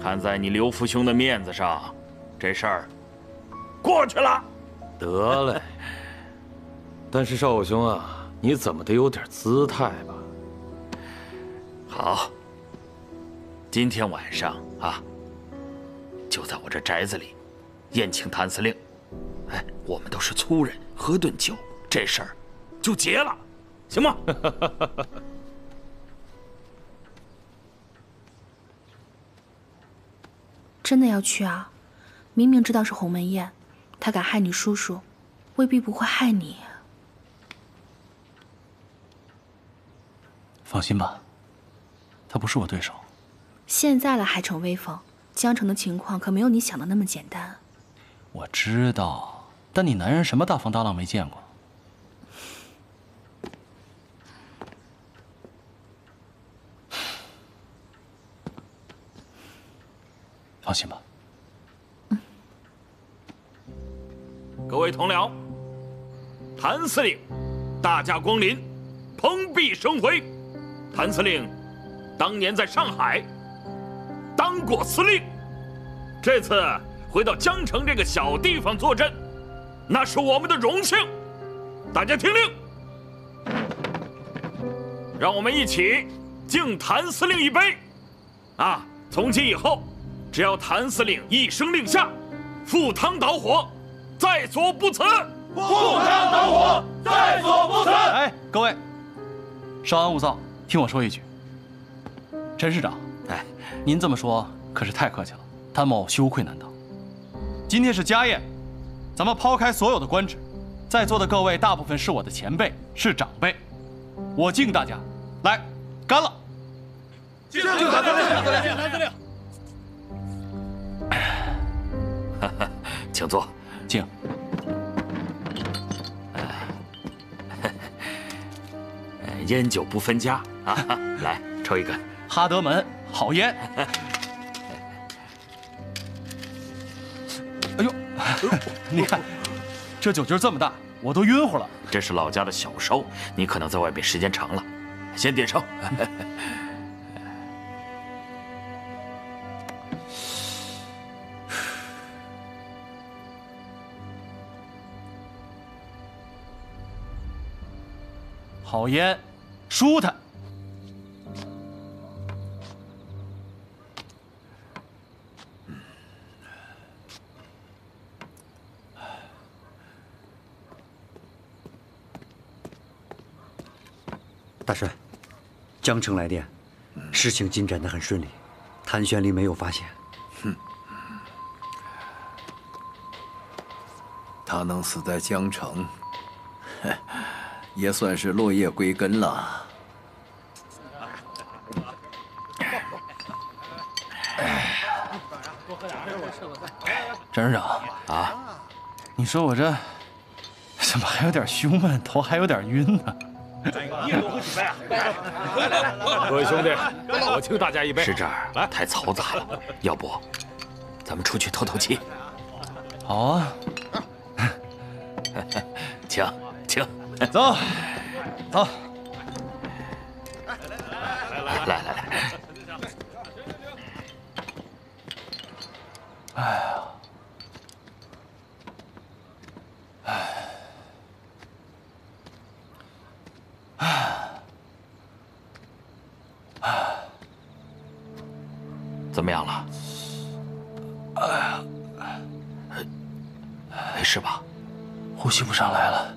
看在你刘福兄的面子上，这事儿过去了。得嘞。但是少武兄啊，你怎么得有点姿态吧？好，今天晚上啊，就在我这宅子里宴请谭司令。哎，我们都是粗人，喝顿酒，这事儿就结了，行吗？真的要去啊？明明知道是鸿门宴，他敢害你叔叔，未必不会害你。放心吧，他不是我对手。现在了还逞威风，江城的情况可没有你想的那么简单。我知道，但你男人什么大风大浪没见过？放心吧。各位同僚，谭司令大驾光临，蓬荜生辉。谭司令当年在上海当过司令，这次回到江城这个小地方坐镇，那是我们的荣幸。大家听令，让我们一起敬谭司令一杯。啊，从今以后，只要谭司令一声令下，赴汤蹈火，在所不辞。赴汤蹈火，在所不辞。哎，各位，稍安勿躁，听我说一句。陈师长，哎，您这么说可是太客气了，谭某羞愧难当。今天是家宴，咱们抛开所有的官职，在座的各位大部分是我的前辈，是长辈，我敬大家，来，干了！敬谭司令，敬谭司令。请坐，敬。烟酒不分家啊！来，抽一根。哈德门好烟。哎呦，你看，这酒劲这么大，我都晕乎了。这是老家的小烧，你可能在外面时间长了，先点上。好烟，舒坦。大帅，江城来电，事情进展得很顺利，谭玄离没有发现。他能死在江城，也算是落叶归根了。陈师长啊，你说我这怎么还有点胸闷，头还有点晕呢？各位兄弟，我敬大家一杯。是这儿太嘈杂了，要不咱们出去透透气？好啊，请请，走走。来，哎呀，怎么样了？没事吧？呼吸不上来了。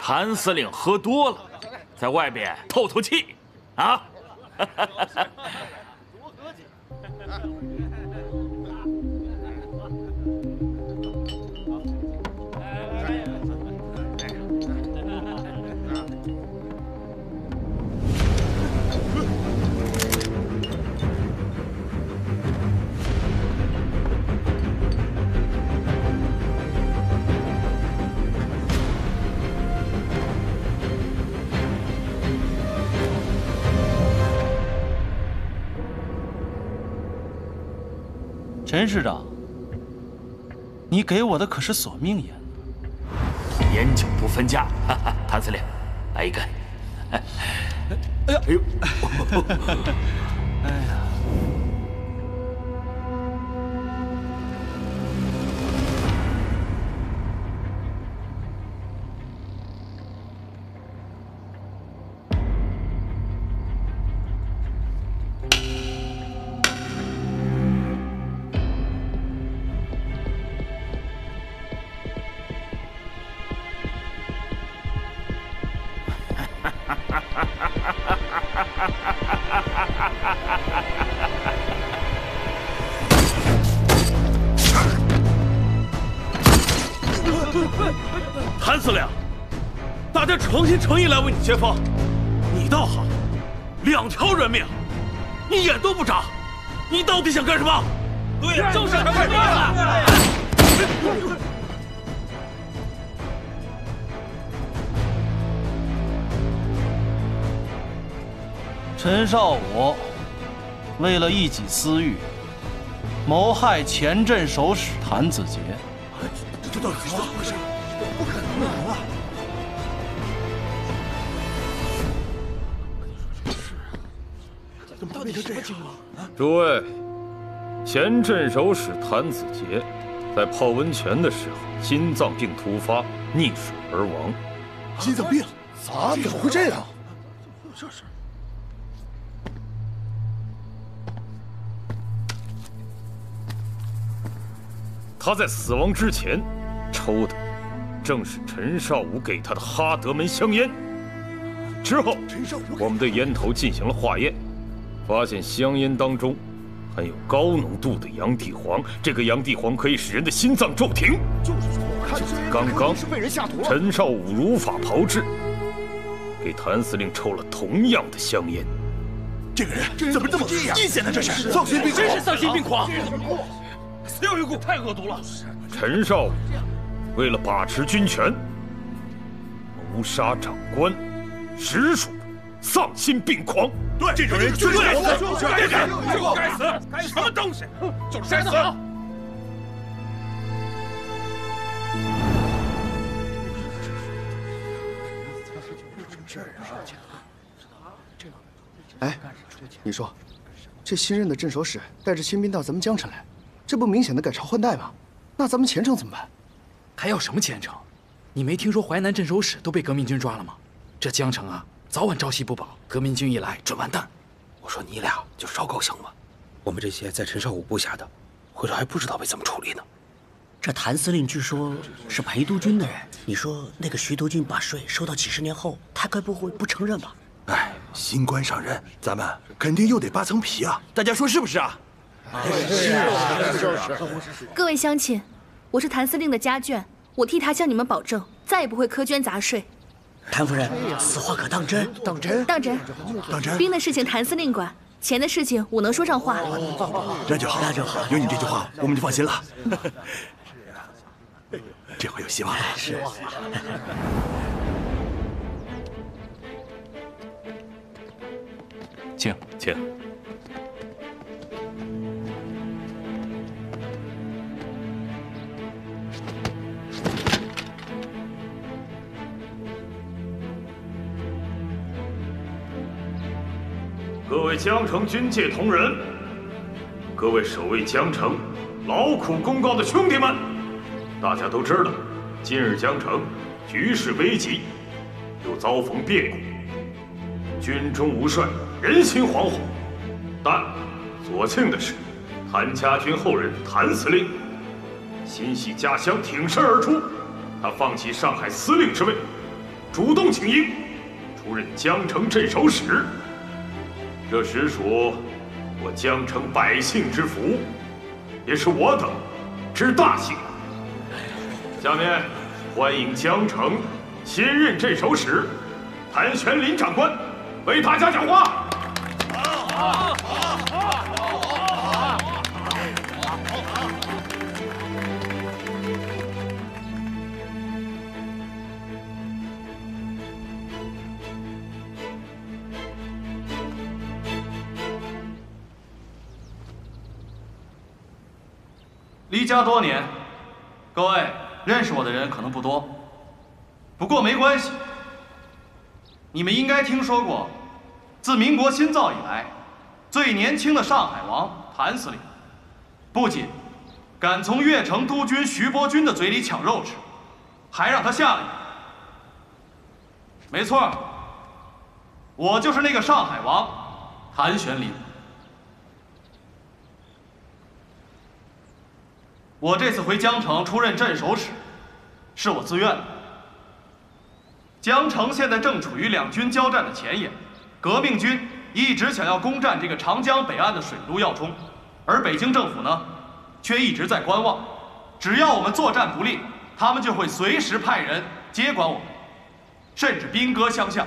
谭司令喝多了，在外边透透气，啊！陈师长，你给我的可是索命烟，烟酒不分家。谭司令，来一根。哎呀，哎呦，哎呀！谭司令，大家诚心诚意来为你接风，你倒好，2条人命，你眼都不眨，你到底想干什么？对呀，就是干什么？陈少武为了一己私欲，谋害前镇守使谭子杰。这到底是怎么回事？不可能啊！怎么到底是这样啊？诸位，前镇守使谭子杰在泡温泉的时候心脏病突发，溺水而亡。心脏病？啊？怎么会这样？这是。他在死亡之前抽的正是陈少武给他的哈德门香烟。之后，我们对烟头进行了化验，发现香烟当中含有高浓度的洋地黄。这个洋地黄可以使人的心脏骤停。就是说，刚刚陈少武如法炮制，给谭司令抽了同样的香烟。这个人怎么这么阴险呢？这是丧心病狂！真是丧心病狂！死有余辜，太恶毒了！陈少武为了把持军权，谋杀长官，实属丧心病狂。对，这种人绝对要死！该死！该死！什么东西？就是该死！哎，你说，这新任的镇守使带着亲兵到咱们江城来，这不明显的改朝换代吗？那咱们前程怎么办？还要什么前程？你没听说淮南镇守使都被革命军抓了吗？这江城啊，早晚朝夕不保，革命军一来准完蛋。我说你俩就稍高兴吧，我们这些在陈少武部下的，回头还不知道被怎么处理呢。这谭司令据说是陪都军的人，你说那个徐都军把税收到几十年后，他该不会不承认吧？哎，新官上任，咱们肯定又得扒层皮啊！大家说是不是啊？是。各位乡亲，我是谭司令的家眷，我替他向你们保证，再也不会苛捐杂税。谭夫人，此话可当真？当真？当真。当真。兵的事情谭司令管，钱的事情我能说上话。那就好，那就好。有你这句话，我们就放心了。这回有希望了。是。请，请。各位江城军界同仁，各位守卫江城、劳苦功高的兄弟们，大家都知道，今日江城局势危急，又遭逢变故，军中无帅，人心惶惶。但所幸的是，谭家军后人谭司令心系家乡，挺身而出。他放弃上海司令之位，主动请缨，出任江城镇守使。这实属我江城百姓之福，也是我等之大幸。下面欢迎江城新任镇守使谭玄林长官为大家讲话。离家多年，各位认识我的人可能不多，不过没关系。你们应该听说过，自民国新造以来，最年轻的上海王谭司令，不仅敢从越城督军徐伯钧的嘴里抢肉吃，还让他下了瘾。没错，我就是那个上海王谭玄林。我这次回江城出任镇守使，是我自愿的。江城现在正处于两军交战的前沿，革命军一直想要攻占这个长江北岸的水陆要冲，而北京政府呢，却一直在观望。只要我们作战不利，他们就会随时派人接管我们，甚至兵戈相向。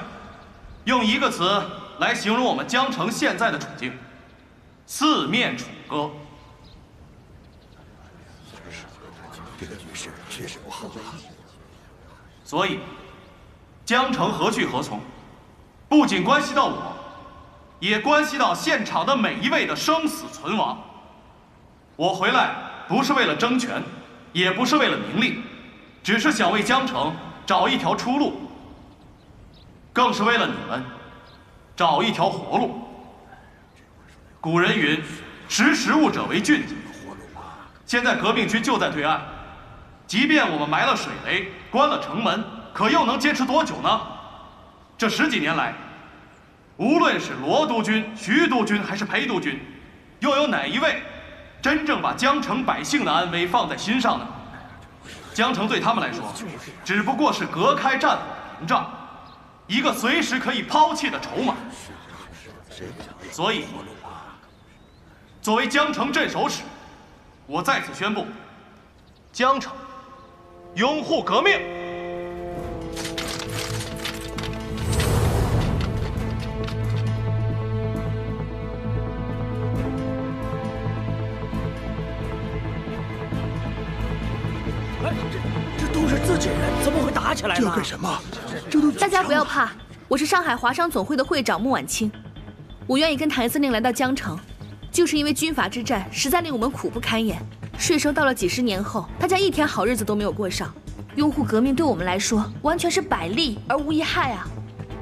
用一个词来形容我们江城现在的处境：四面楚歌。这个局势确实不好啊。所以，江城何去何从，不仅关系到我，也关系到现场的每一位的生死存亡。我回来不是为了争权，也不是为了名利，只是想为江城找一条出路，更是为了你们找一条活路。古人云：“识时务者为俊杰。”现在革命军就在对岸，即便我们埋了水雷，关了城门，可又能坚持多久呢？这10几年来，无论是罗督军、徐督军还是裴督军，又有哪一位真正把江城百姓的安危放在心上呢？江城对他们来说，只不过是隔开战火的屏障，一个随时可以抛弃的筹码。所以，作为江城镇守使，我在此宣布，江城拥护革命。这都是自己人，怎么会打起来呢？这干什么？这都大家不要怕，我是上海华商总会的会长穆婉清，我愿意跟谭司令来到江城，就是因为军阀之战实在令我们苦不堪言。税收到了几10年后，大家一天好日子都没有过上。拥护革命对我们来说，完全是百利而无一害啊！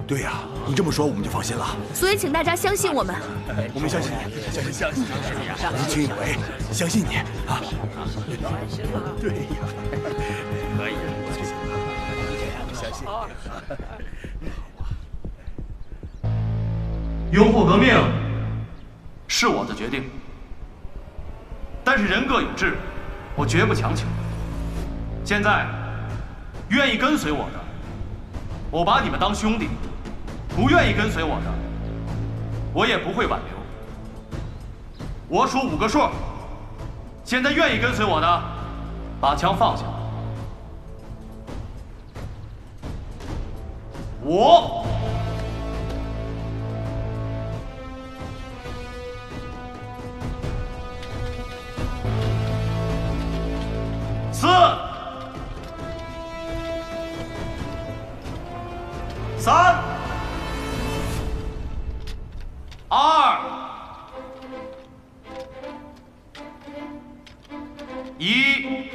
对呀，你这么说我们就放心了。所以请大家相信我们。我们相信你，相信你，年轻有为，相信你啊！对呀，可以，相信你。拥护革命是我的决定，但是人各有志，我绝不强求。现在，愿意跟随我的，我把你们当兄弟；不愿意跟随我的，我也不会挽留。我数5个数，现在愿意跟随我的，把枪放下。5。4、3、2、1。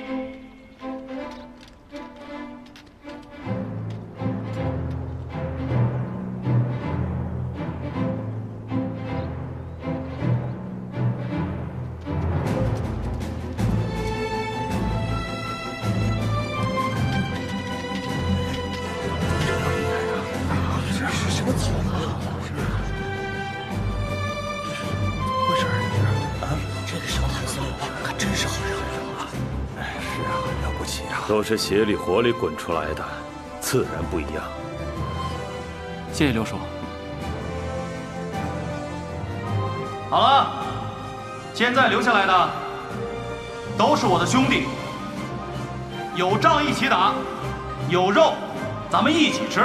都是血里火里滚出来的，自然不一样。谢谢刘叔。好了，现在留下来的都是我的兄弟，有仗一起打，有肉咱们一起吃，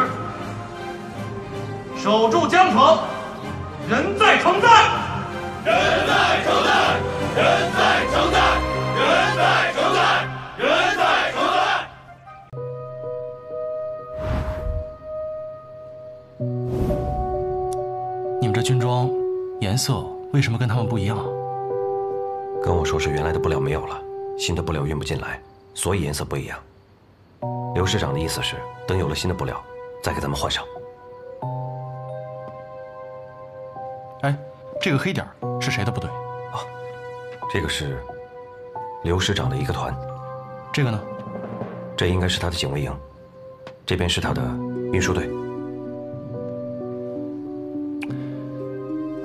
守住江城，人在城在，人在城在，人在城在，人在城在，人在城在。你们这军装颜色为什么跟他们不一样啊？跟我说是原来的布料没有了，新的布料运不进来，所以颜色不一样。刘师长的意思是，等有了新的布料，再给咱们换上。哎，这个黑点是谁的部队？啊，这个是刘师长的一个团。这个呢？这应该是他的警卫营，这边是他的运输队。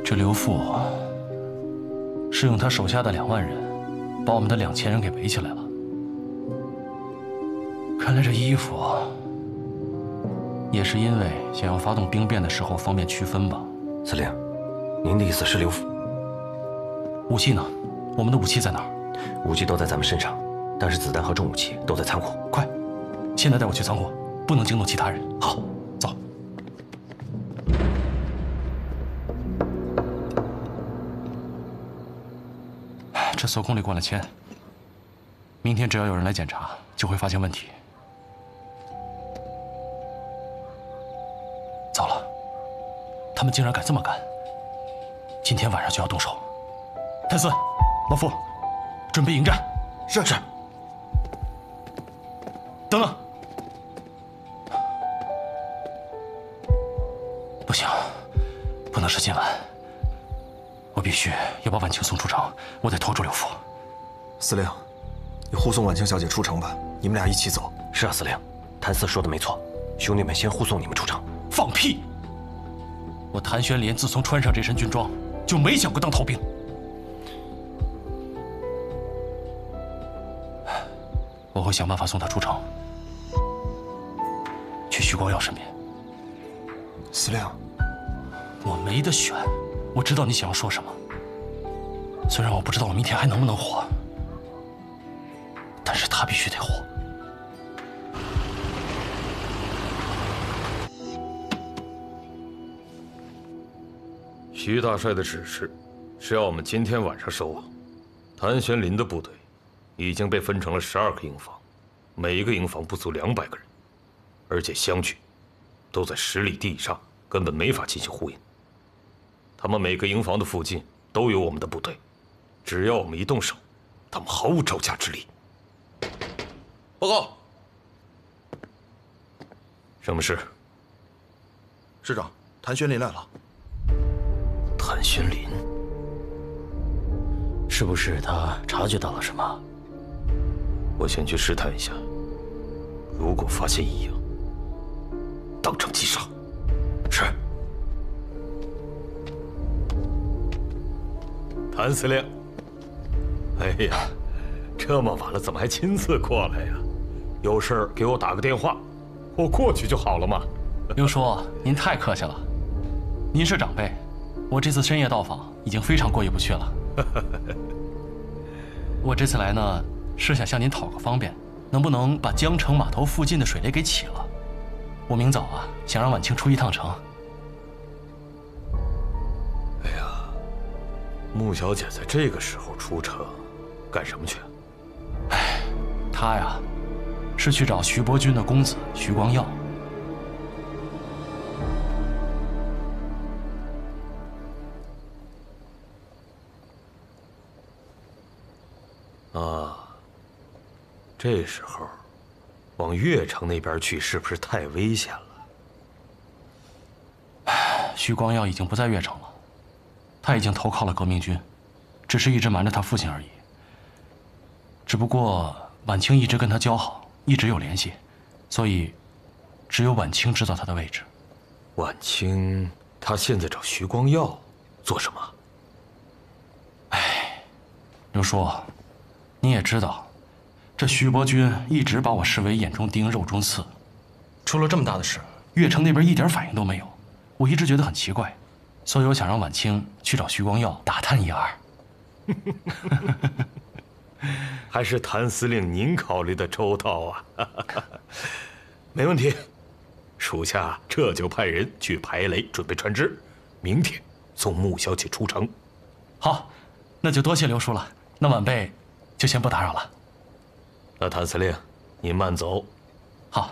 这刘副是用他手下的2万人，把我们的2000人给围起来了。看来这衣服也是因为想要发动兵变的时候方便区分吧。司令，您的意思是刘副？武器呢？我们的武器在哪儿？武器都在咱们身上，但是子弹和重武器都在仓库。快，现在带我去仓库，不能惊动其他人。好，走。这锁孔里灌了铅，明天只要有人来检查，就会发现问题。糟了，他们竟然敢这么干！今天晚上就要动手。谭四，老傅，准备迎战。是。等等，不行，不能是今晚。我必须要把婉清送出城，我得拖住刘父。司令，你护送婉清小姐出城吧，你们俩一起走。是啊，司令，谭四说的没错，兄弟们先护送你们出城。放屁！我谭玄莲自从穿上这身军装，就没想过当逃兵。我会想办法送他出城，去徐光耀身边。司令，我没得选。我知道你想要说什么，虽然我不知道我明天还能不能活，但是他必须得活。徐大帅的指示是要我们今天晚上收网。谭玄林的部队已经被分成了12个营房，每一个营房不足200个人，而且相距都在10里地以上，根本没法进行呼应。他们每个营房的附近都有我们的部队，只要我们一动手，他们毫无招架之力。报告，什么事？师长，谭玄林来了。谭玄林，是不是他察觉到了什么？我先去试探一下，如果发现异样，当场击杀。是。谭司令，哎呀，这么晚了，怎么还亲自过来呀？有事给我打个电话，我过去就好了嘛。刘叔，您太客气了。您是长辈，我这次深夜到访已经非常过意不去了。我这次来呢，是想向您讨个方便，能不能把江城码头附近的水雷给起了？我明早啊，想让婉清出一趟城。哎呀，穆小姐在这个时候出城，干什么去？哎，她呀，是去找徐伯钧的公子徐光耀。啊，这时候往越城那边去，是不是太危险了？徐光耀已经不在越城了，他已经投靠了革命军，只是一直瞒着他父亲而已。只不过婉清一直跟他交好，一直有联系，所以只有婉清知道他的位置。婉清，她现在找徐光耀做什么？哎，刘叔，你也知道，这徐伯钧一直把我视为眼中钉、肉中刺。出了这么大的事，越城那边一点反应都没有，我一直觉得很奇怪，所以我想让婉清去找徐光耀打探一二。还是谭司令您考虑的周到啊！没问题，属下这就派人去排雷，准备船只，明天送穆小姐出城。好，那就多谢刘叔了。那晚辈就先不打扰了。那谭司令，您慢走。好。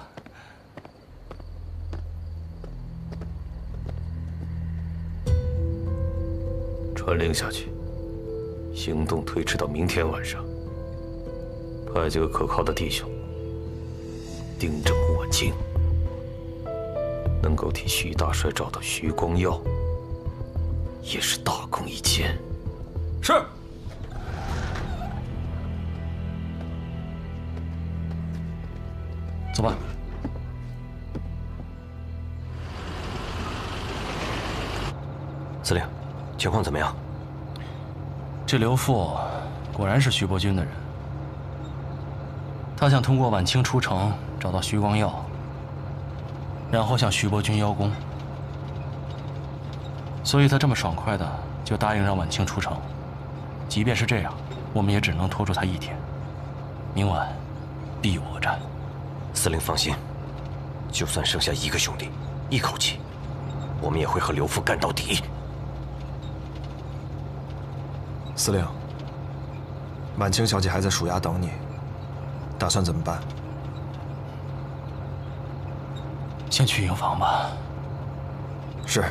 传令下去，行动推迟到明天晚上。派几个可靠的弟兄盯着穆婉清，能够替徐大帅找到徐光耀，也是大功一件。是。走吧。司令，情况怎么样？这刘富果然是徐伯钧的人。他想通过婉清出城找到徐光耀，然后向徐伯钧邀功。所以他这么爽快的就答应让婉清出城。即便是这样，我们也只能拖住他一天。明晚必有恶战。司令放心，就算剩下一个兄弟，一口气，我们也会和刘富干到底。司令，婉清小姐还在署衙等你，打算怎么办？先去营房吧。是。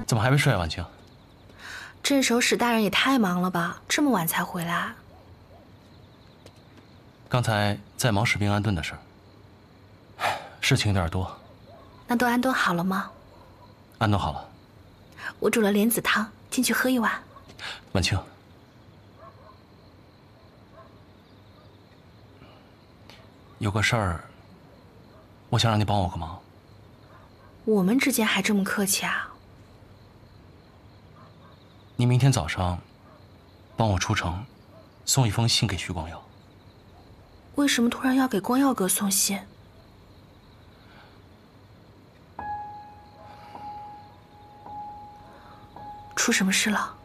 怎么还没睡啊，婉清？镇守使大人也太忙了吧，这么晚才回来。刚才在忙士兵安顿的事儿，事情有点多。那都安顿好了吗？安顿好了。我煮了莲子汤，进去喝一碗。婉清，有个事儿，我想让你帮我个忙。我们之间还这么客气啊？你明天早上帮我出城，送一封信给徐光耀。为什么突然要给光耀哥送信？出什么事了？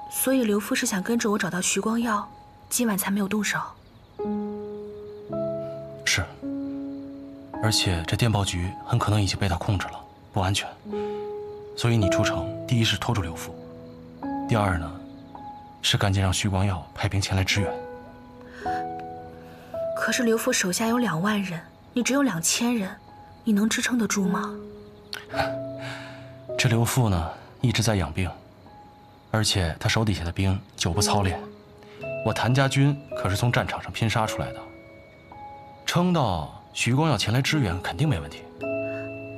所以刘父是想跟着我找到徐光耀，今晚才没有动手。是，而且这电报局很可能已经被他控制了，不安全。所以你出城，第一是拖住刘父，第二呢，是赶紧让徐光耀派兵前来支援。可是刘父手下有2万人，你只有2000人，你能支撑得住吗？这刘父呢，一直在养病，而且他手底下的兵久不操练。我谭家军可是从战场上拼杀出来的，撑到徐光耀前来支援，肯定没问题。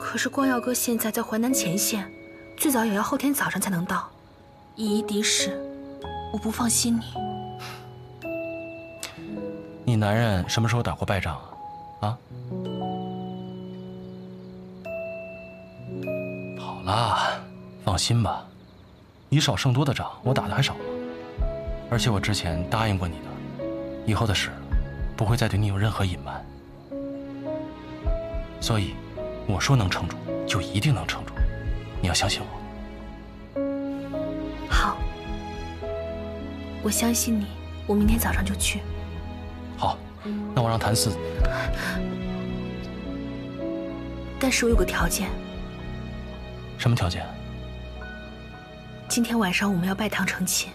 可是光耀哥现在在淮南前线，最早也要后天早上才能到，以一敌十，我不放心你。你男人什么时候打过败仗啊？啊？好啦，放心吧，以少胜多的仗我打的还少吗？而且我之前答应过你的，以后的事不会再对你有任何隐瞒。所以，我说能撑住，就一定能撑住，你要相信我。好，我相信你，我明天早上就去。好，那我让谭四。但是我有个条件。什么条件？今天晚上我们要拜堂成亲。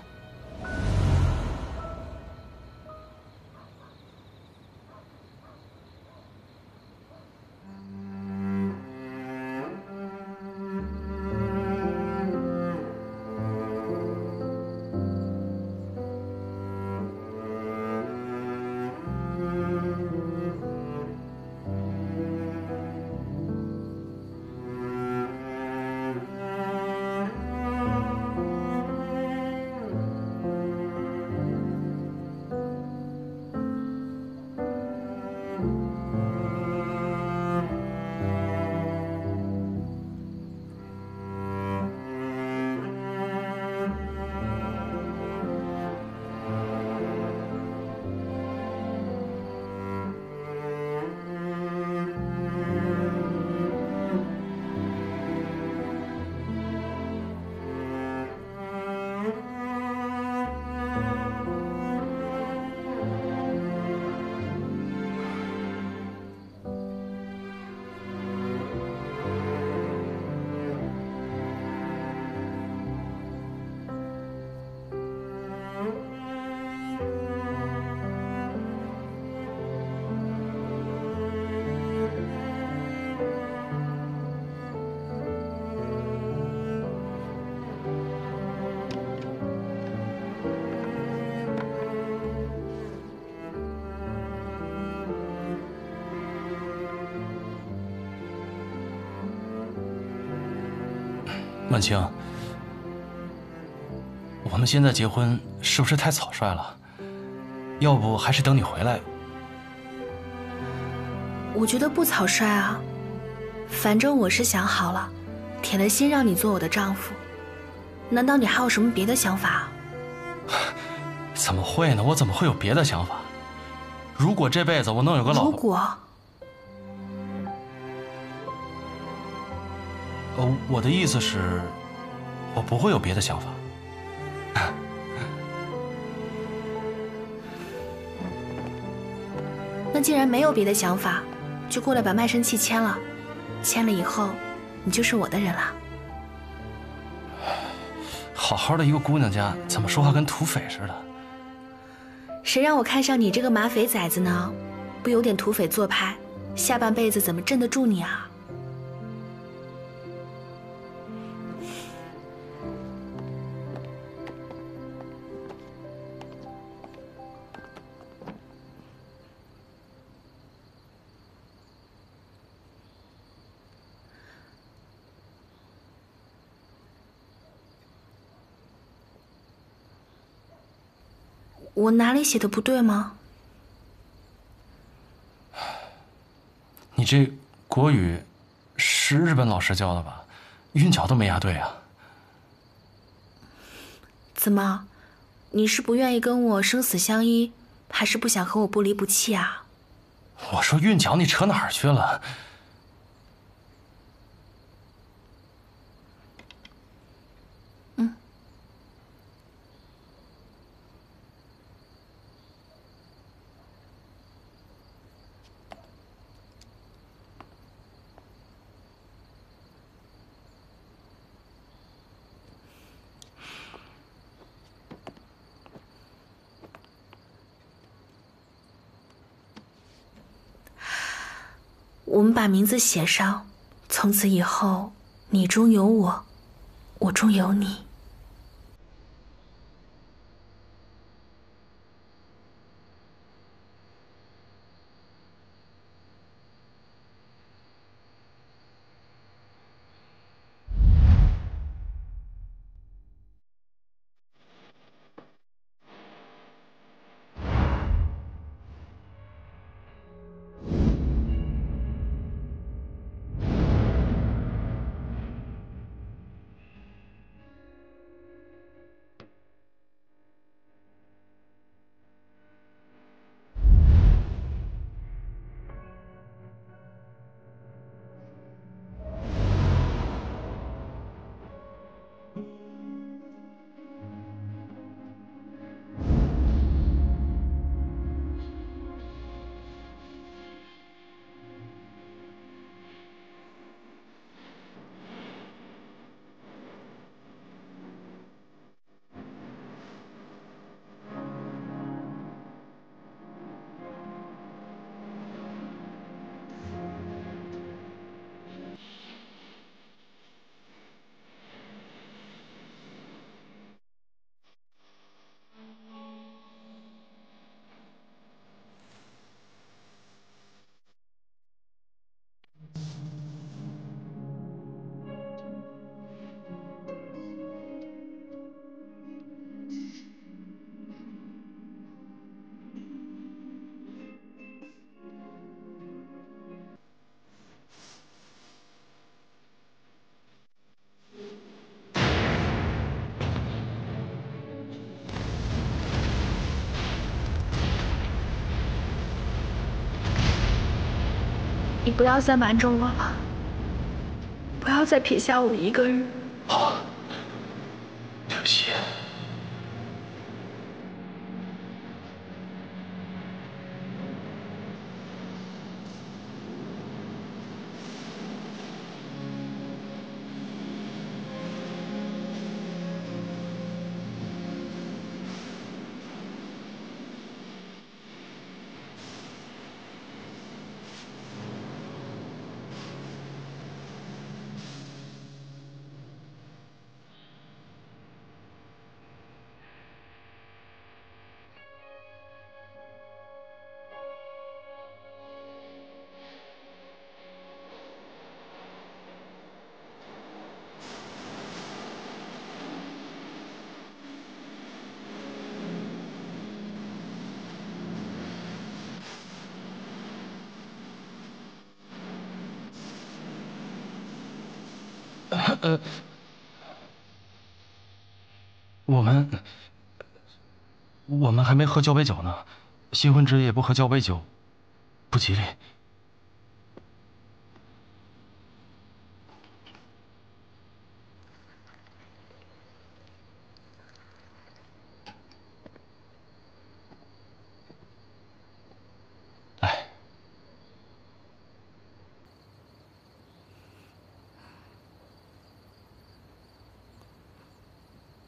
婉清，我们现在结婚是不是太草率了？要不还是等你回来。我觉得不草率啊，反正我是想好了，铁了心让你做我的丈夫。难道你还有什么别的想法？怎么会呢？我怎么会有别的想法？如果这辈子我能有个老婆……如果……我的意思是，我不会有别的想法。那既然没有别的想法，就过来把卖身契签了。签了以后，你就是我的人了。好好的一个姑娘家，怎么说话跟土匪似的？谁让我看上你这个马匪崽子呢？不有点土匪做派，下半辈子怎么镇得住你啊？我哪里写的不对吗？你这国语是日本老师教的吧？韵脚都没押对啊。怎么，你是不愿意跟我生死相依，还是不想和我不离不弃啊？我说韵脚，你扯哪儿去了？我们把名字写上，从此以后，你中有我，我中有你。你不要再瞒着我了，不要再撇下我一个人。好，对不起。我们还没喝交杯酒呢，新婚之夜不喝交杯酒，不吉利。来，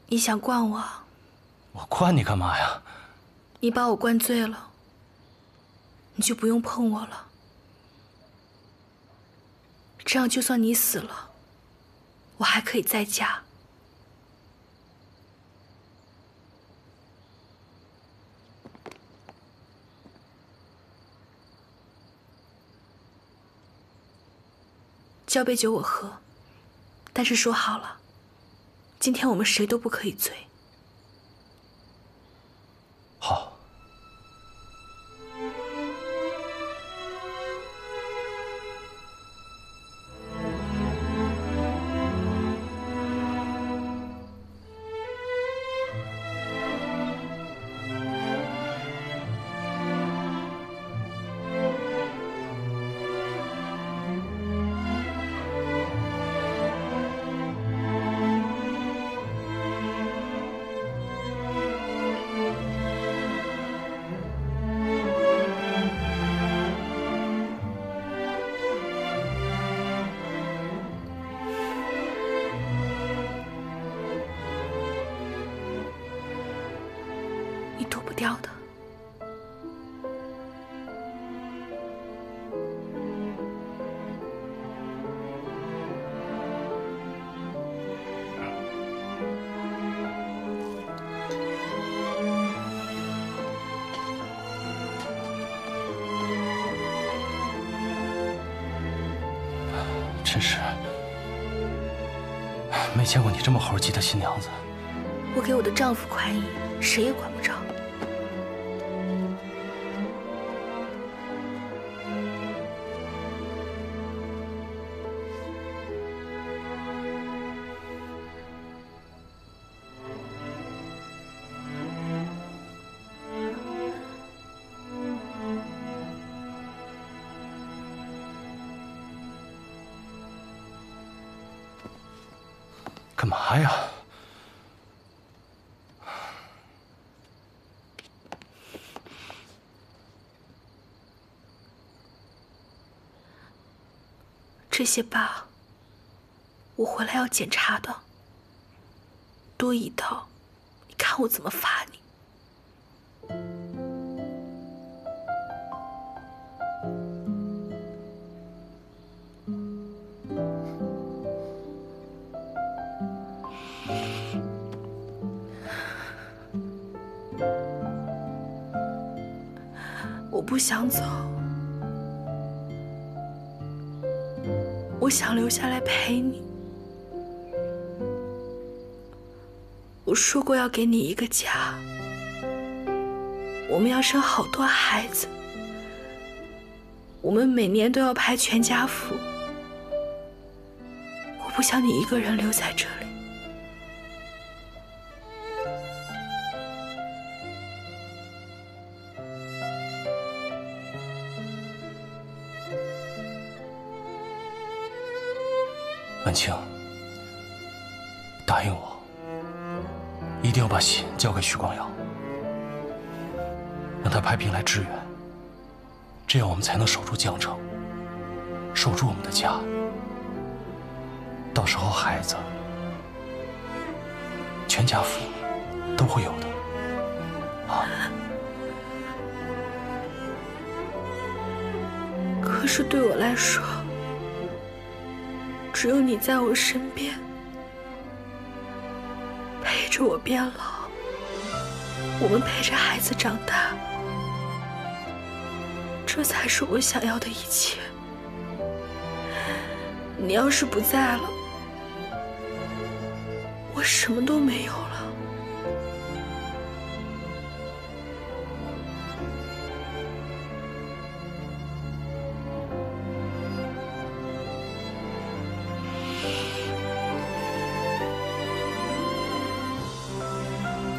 你想灌我？我灌你干嘛呀？你把我灌醉了，你就不用碰我了。这样，就算你死了，我还可以再嫁。交杯酒我喝，但是说好了，今天我们谁都不可以醉。好。掉的。真是没见过你这么猴急的新娘子。我给我的丈夫宽衣，谁也管不着。干嘛呀？这些疤，我回来要检查的。多一刀，你看我怎么罚你。我不想走，我想留下来陪你。我说过要给你一个家，我们要生好多孩子，我们每年都要拍全家福。我不想你一个人留在这里。婉清，答应我，一定要把信交给徐光耀，让他派兵来支援，这样我们才能守住江城，守住我们的家。到时候孩子、全家福都会有的，啊！可是对我来说，只有你在我身边，陪着我变老，我们陪着孩子长大，这才是我想要的一切。你要是不在了，我什么都没有了。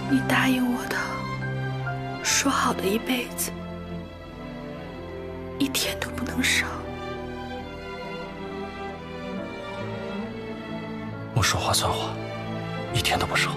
你答应我的，说好的一辈子，一天都不能少。我说话算话，一天都不少。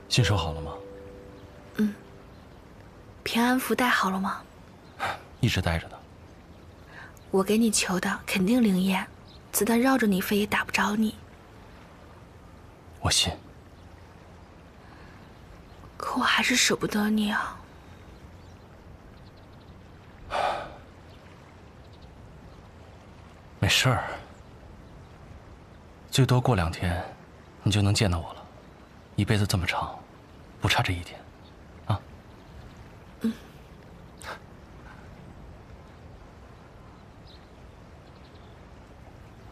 信收好了吗？嗯。平安符带好了吗？一直带着呢。我给你求的肯定灵验，子弹绕着你飞也打不着你。我信。可我还是舍不得你啊。没事儿，最多过2天，你就能见到我了。一辈子这么长，不差这一天，啊？嗯。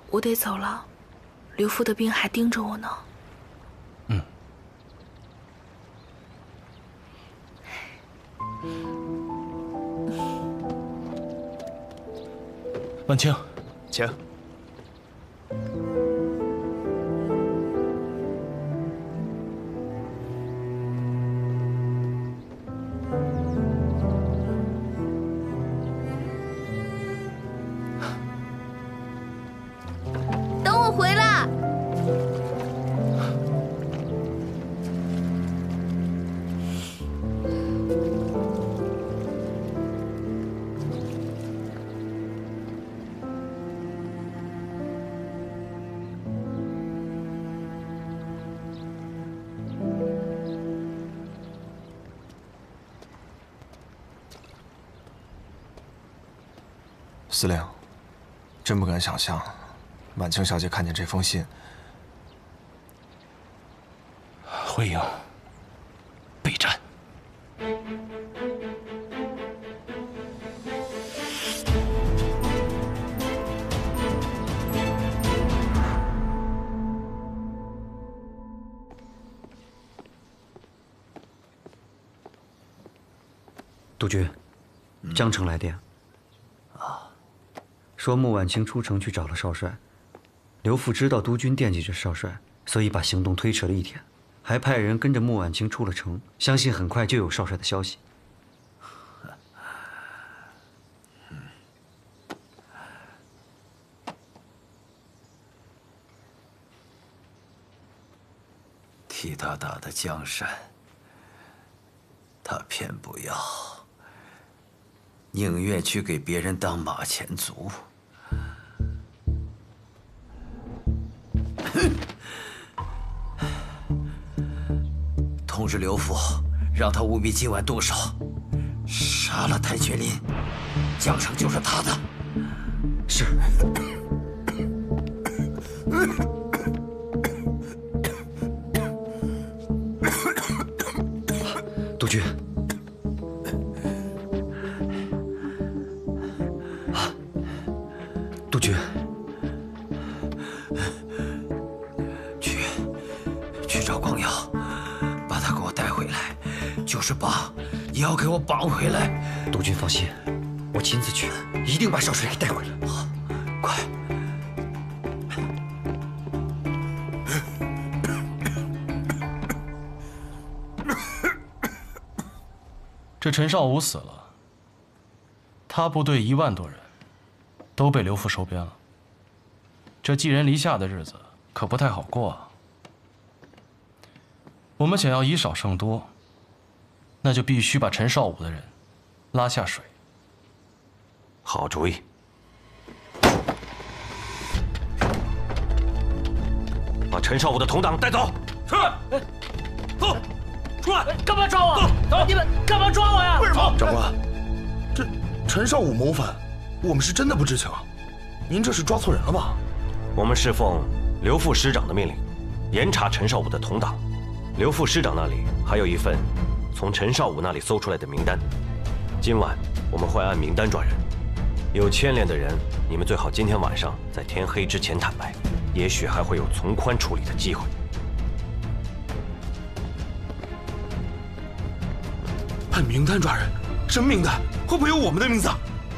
我得走了，刘父的兵还盯着我呢。嗯。万青，请。等我回来。司令，真不敢想象，婉清小姐看见这封信，会赢，备战。督军，江城来电。说穆婉清出城去找了少帅，刘父知道督军惦记着少帅，所以把行动推迟了1天，还派人跟着穆婉清出了城，相信很快就有少帅的消息。替他打的江山，他偏不要，宁愿去给别人当马前卒。通知刘父，让他务必今晚动手，杀了太全林，江城就是他的。是。督军，督军，去找光耀，把他给我带回来，就是绑，也要给我绑回来。督军放心，我亲自去，一定把少帅给带回来。好，快！这陈少武死了，他部队1万多人，都被刘父收编了。这寄人篱下的日子可不太好过啊。我们想要以少胜多，那就必须把陈少武的人拉下水。好主意。把陈少武的同党带走。是。走。出来！干嘛抓我？走！你们干嘛抓我呀？为什么？长官，这陈少武谋反，我们是真的不知情。您这是抓错人了吧？我们是奉刘副师长的命令，严查陈少武的同党。刘副师长那里还有一份从陈少武那里搜出来的名单。今晚我们会按名单抓人，有牵连的人，你们最好今天晚上在天黑之前坦白，也许还会有从宽处理的机会。按名单抓人，什么名单？会不会有我们的名字？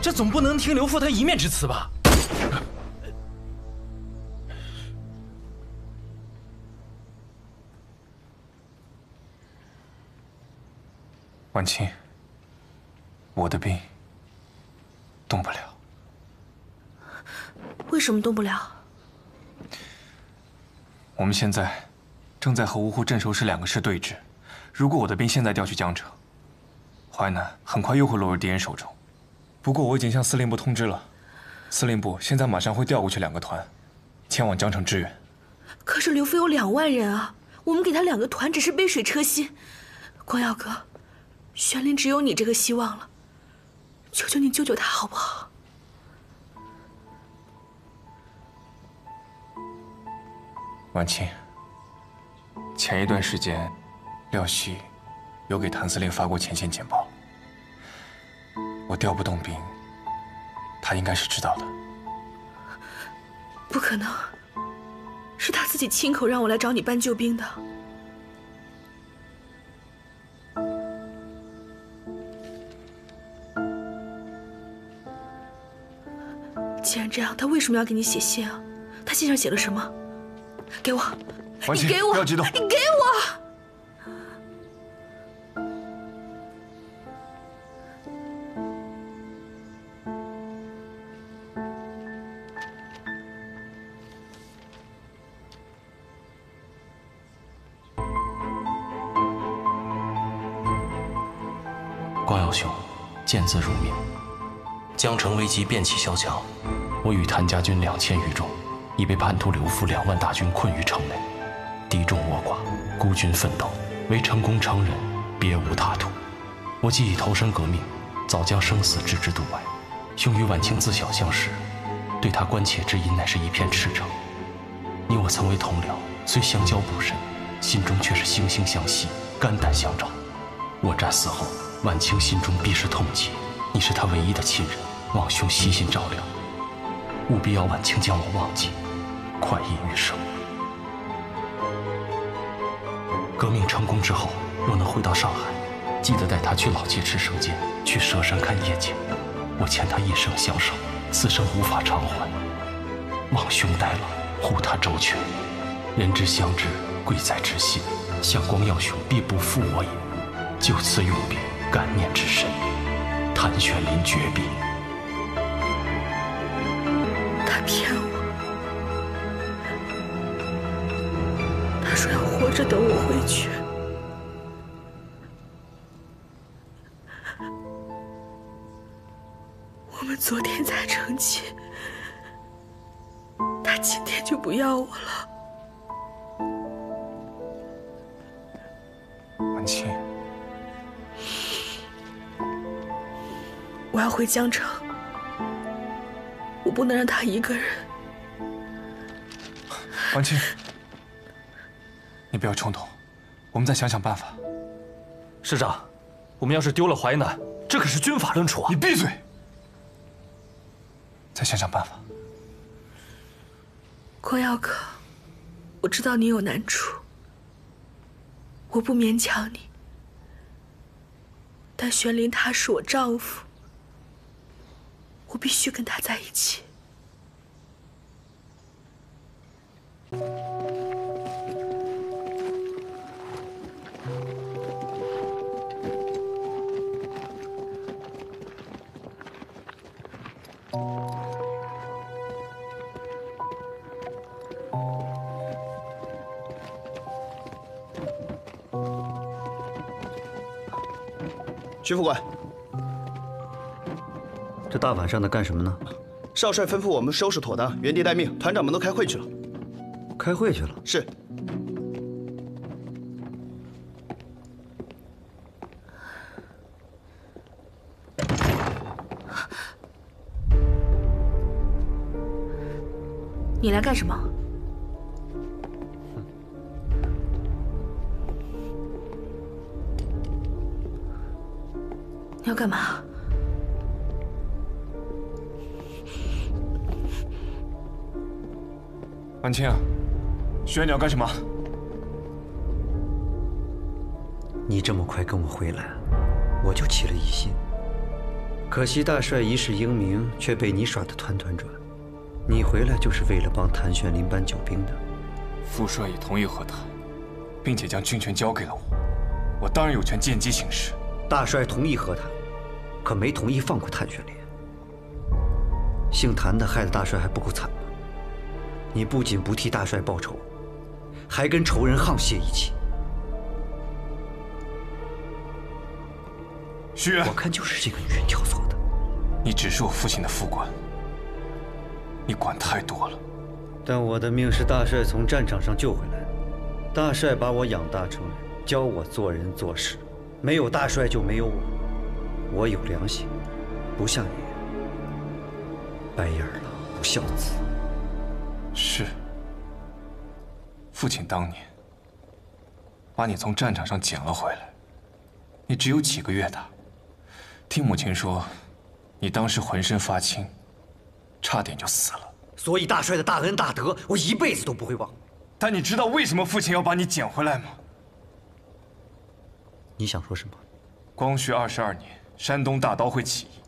这总不能听刘父他一面之词吧？婉清，我的兵动不了。为什么动不了？我们现在正在和芜湖镇守使2个师对峙，如果我的兵现在调去江城，淮南很快又会落入敌人手中。不过我已经向司令部通知了，司令部现在马上会调过去2个团，前往江城支援。可是刘父有2万人啊，我们给他2个团只是杯水车薪。光耀哥，玄林只有你这个希望了，求求你救救他好不好？婉清，前一段时间，廖旭有给谭司令发过前线简报。我调不动兵，他应该是知道的。不可能，是他自己亲口让我来找你搬救兵的。既然这样，他为什么要给你写信啊？他信上写了什么？给我，婉清，你给我，不要激动，你给我。光耀兄，见字如面。江城危机变起萧墙，我与谭家军2000余众，已被叛徒刘复2万大军困于城内，敌众我寡，孤军奋斗，为成功成仁，别无他途。我既已投身革命，早将生死置之度外。兄与婉清自小相识，对他关切之意乃是一片赤诚。你我曾为同僚，虽相交不甚，心中却是惺惺相惜，肝胆相照。我战死后，婉清心中必是痛疾，你是她唯一的亲人，望兄悉心照料，务必要婉清将我忘记，快意余生。革命成功之后，若能回到上海，记得带她去老街吃生煎，去佘山看夜景。我欠她一生相守，此生无法偿还，望兄代劳，护她周全。人之相知，贵在知心，想光耀兄必不负我也。就此永别，感念之深。谭玄林绝壁。他骗我，他说要活着等我回去。我们昨天才成亲，他今天就不要我了。婉清，我要回江城，我不能让他一个人。婉清，你不要冲动，我们再想想办法。师长，我们要是丢了淮南，这可是军法论处啊！你闭嘴！再想想办法。光耀哥，我知道你有难处，我不勉强你，但玄林他是我丈夫，我必须跟他在一起。徐副官，这大晚上的干什么呢？少帅吩咐我们收拾妥当，原地待命。团长们都开会去了。开会去了？是。你来干什么？你要干嘛？婉清，轩，你要干什么？你这么快跟我回来，我就起了疑心。可惜大帅一世英名，却被你耍得团团转。你回来就是为了帮谭玄林搬救兵的。副帅已同意和谈，并且将军权交给了我，我当然有权见机行事。大帅同意和谈，可没同意放过谭玄林。姓谭的害得大帅还不够惨吗？你不仅不替大帅报仇，还跟仇人沆瀣一气。徐远，我看就是这个女人挑唆的。你只是我父亲的副官，你管太多了。但我的命是大帅从战场上救回来的，大帅把我养大成人，教我做人做事。没有大帅就没有我，我有良心，不像你白眼狼不孝子。是。父亲当年把你从战场上捡了回来，你只有几个月大。听母亲说，你当时浑身发青，差点就死了。所以大帅的大恩大德，我一辈子都不会忘。但你知道为什么父亲要把你捡回来吗？你想说什么？光绪22年，山东大刀会起义，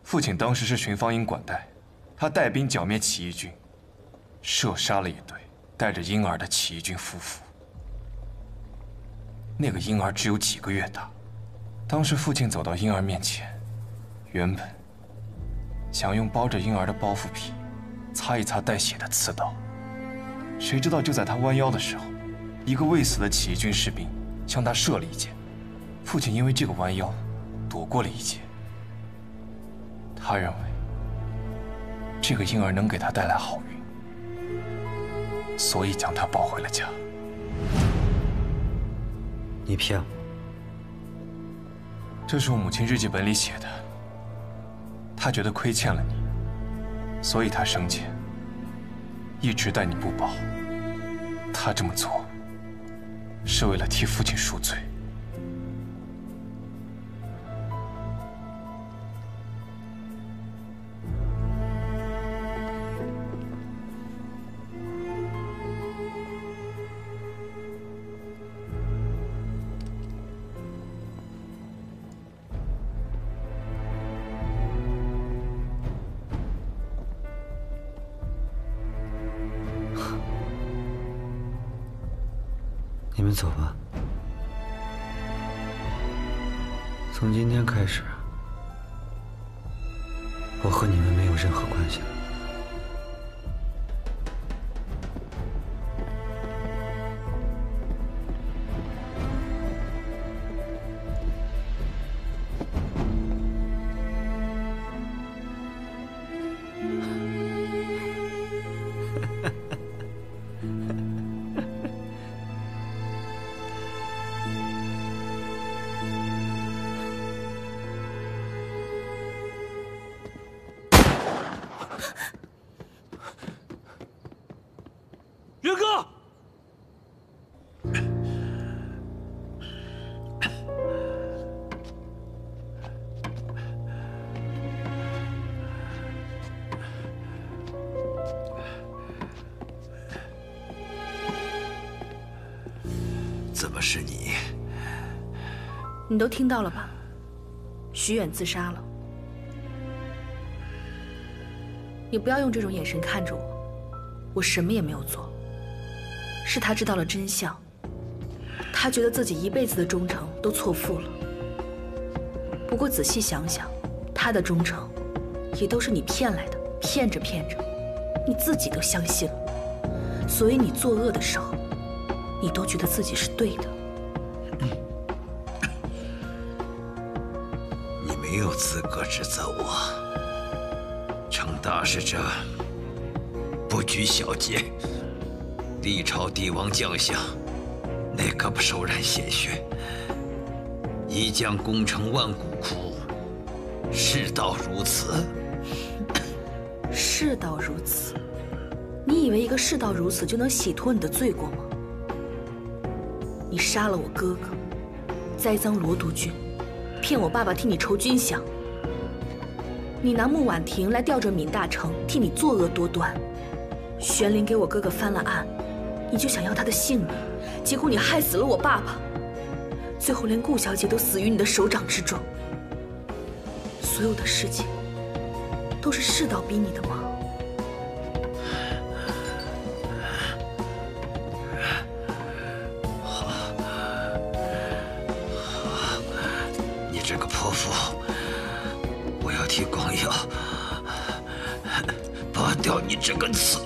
父亲当时是巡防营管带，他带兵剿灭起义军，射杀了一对带着婴儿的起义军夫妇。那个婴儿只有几个月大，当时父亲走到婴儿面前，原本想用包着婴儿的包袱皮擦一擦带血的刺刀，谁知道就在他弯腰的时候，一个未死的起义军士兵向他射了一箭。父亲因为这个弯腰，躲过了一劫。他认为这个婴儿能给他带来好运，所以将他抱回了家。你骗我！这是我母亲日记本里写的。她觉得亏欠了你，所以她生前一直待你不薄。她这么做是为了替父亲赎罪。你们走吧。从今天开始，我和你们没有任何关系了。元哥，怎么是你？你都听到了吧？徐远自杀了。你不要用这种眼神看着我，我什么也没有做。是他知道了真相，他觉得自己一辈子的忠诚都错付了。不过仔细想想，他的忠诚也都是你骗来的，骗着骗着，你自己都相信了。所以你作恶的时候，你都觉得自己是对的。你没有资格指责我。程大使者不拘小节，历朝帝王将相，哪个不手染鲜血？一将功成万骨枯，世道如此。世道如此，你以为一个世道如此就能洗脱你的罪过吗？你杀了我哥哥，栽赃罗督军，骗我爸爸替你筹军饷。你拿穆婉婷来吊着闵大成，替你作恶多端。玄灵给我哥哥翻了案，你就想要他的性命，结果你害死了我爸爸，最后连顾小姐都死于你的手掌之中。所有的事情都是世道逼你的吗？你这个泼妇，我要替光耀拔掉你这根刺。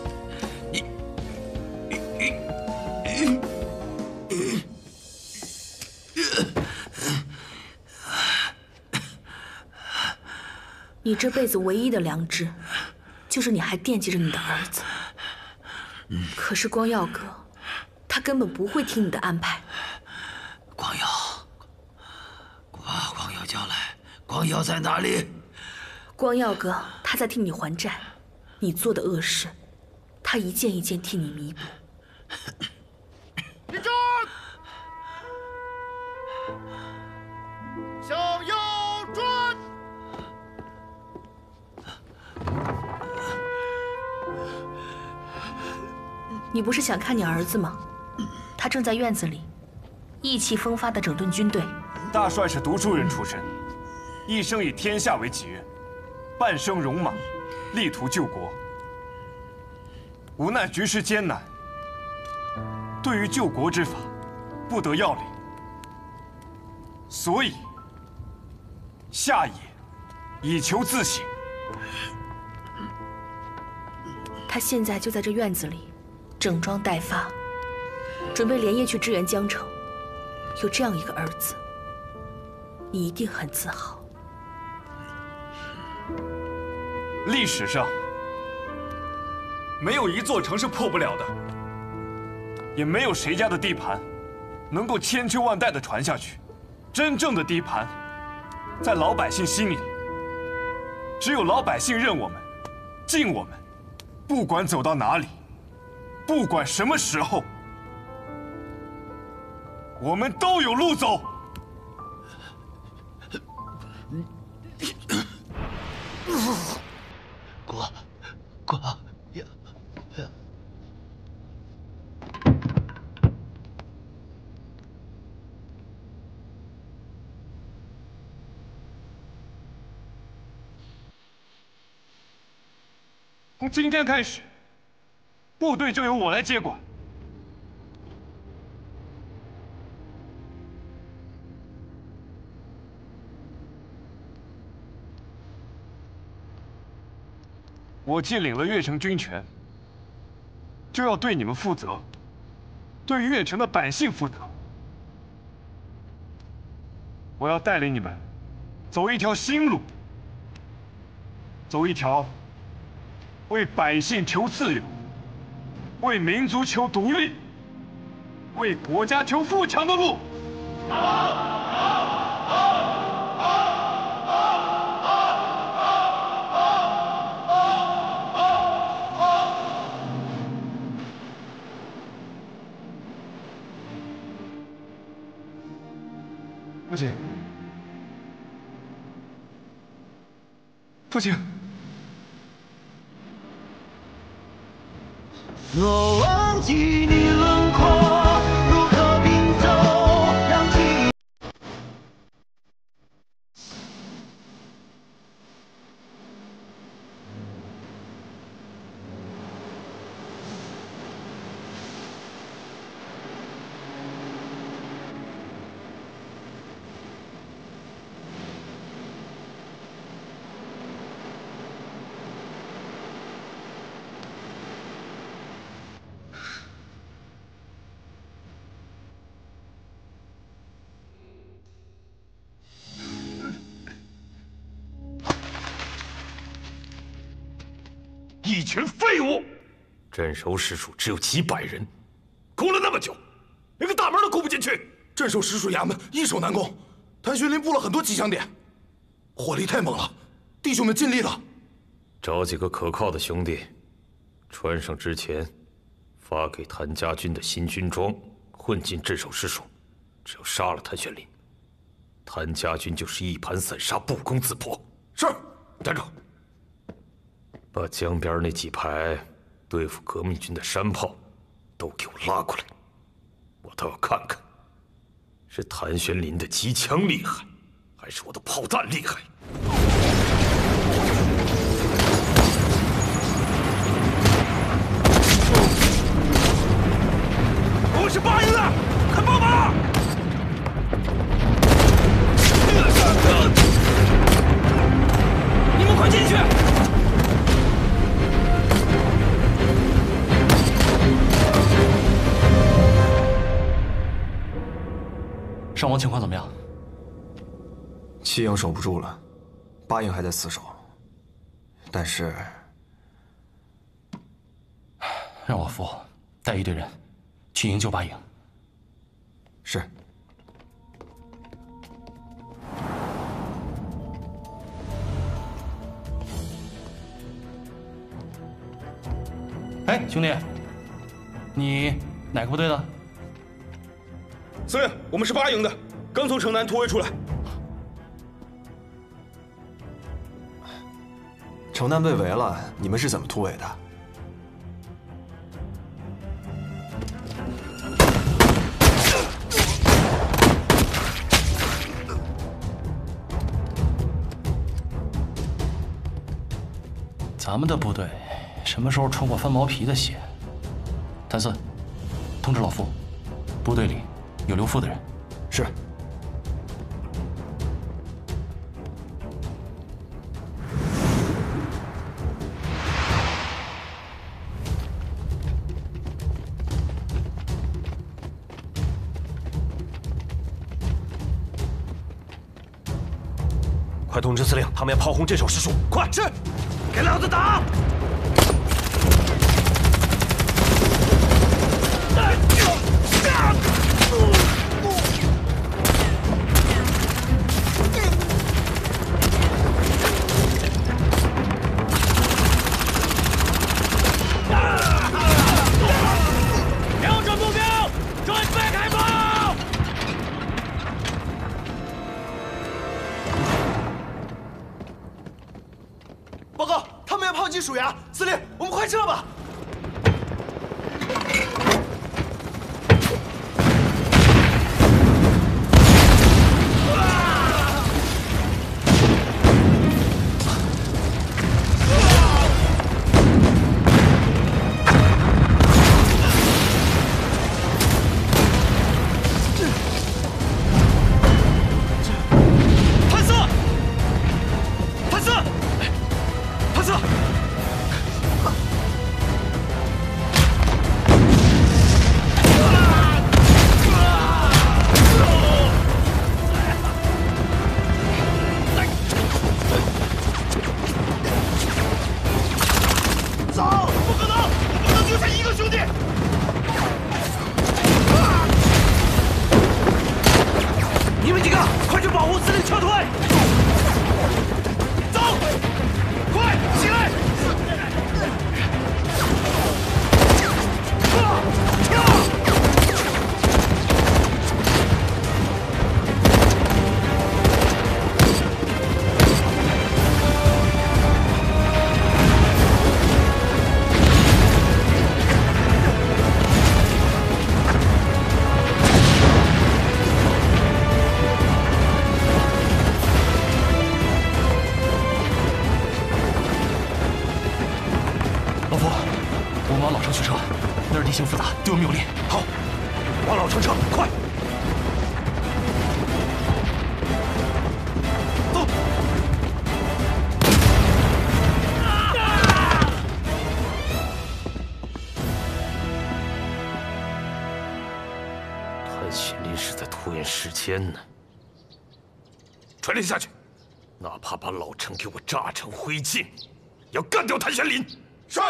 你这辈子唯一的良知，就是你还惦记着你的儿子。可是光耀哥，他根本不会听你的安排。光耀，光耀叫来，光耀在哪里？光耀哥，他在替你还债，你做的恶事，他一件一件替你弥补。向右转。你不是想看你儿子吗？他正在院子里，意气风发地整顿军队。大帅是读书人出身，一生以天下为己任，半生戎马，力图救国。无奈局势艰难，对于救国之法，不得要领，所以下野以求自省。他现在就在这院子里，整装待发，准备连夜去支援江城。有这样一个儿子，你一定很自豪。历史上没有一座城是破不了的，也没有谁家的地盘能够千秋万代的传下去。真正的地盘在老百姓心里，只有老百姓认我们、敬我们，不管走到哪里，不管什么时候，我们都有路走。国呀！从今天开始，部队就由我来接管。我既领了越城军权，就要对你们负责，对越城的百姓负责。我要带领你们走一条新路，走一条为百姓求自由、为民族求独立、为国家求富强的路。父亲，父亲。我忘记你轮廓如何拼凑，让记忆。一群废物！镇守使署只有几百人，攻了那么久，连个大门都攻不进去。镇守使署衙门易守难攻，谭学林布了很多吉祥点，火力太猛了，弟兄们尽力了。找几个可靠的兄弟，穿上之前发给谭家军的新军装，混进镇守使署。只要杀了谭玄林，谭家军就是一盘散沙，不攻自破。是，站住！把江边那几排对付革命军的山炮都给我拉过来，我倒要看看，是谭玄林的机枪厉害，还是我的炮弹厉害。我们是八营的，快帮忙！你们快进去！伤亡情况怎么样？7营守不住了，8营还在死守，但是让我父带一队人去营救8营。是。哎，兄弟，你哪个部队的？司令，我们是8营的，刚从城南突围出来。城南被围了，你们是怎么突围的？咱们的部队什么时候穿过翻毛皮的鞋？谭四，通知老傅，部队里有刘副的人。是。快通知司令，他们要炮轰镇守师署！快！是，给老子打！瞄准目标，准备开炮！报告，他们要炮击鼠牙，司令，我们快撤吧！地形复杂，对我们有利。好，往老城撤，快！走。谭显林是在拖延时间呢。传令下去，哪怕把老城给我炸成灰烬，要干掉谭显林。是。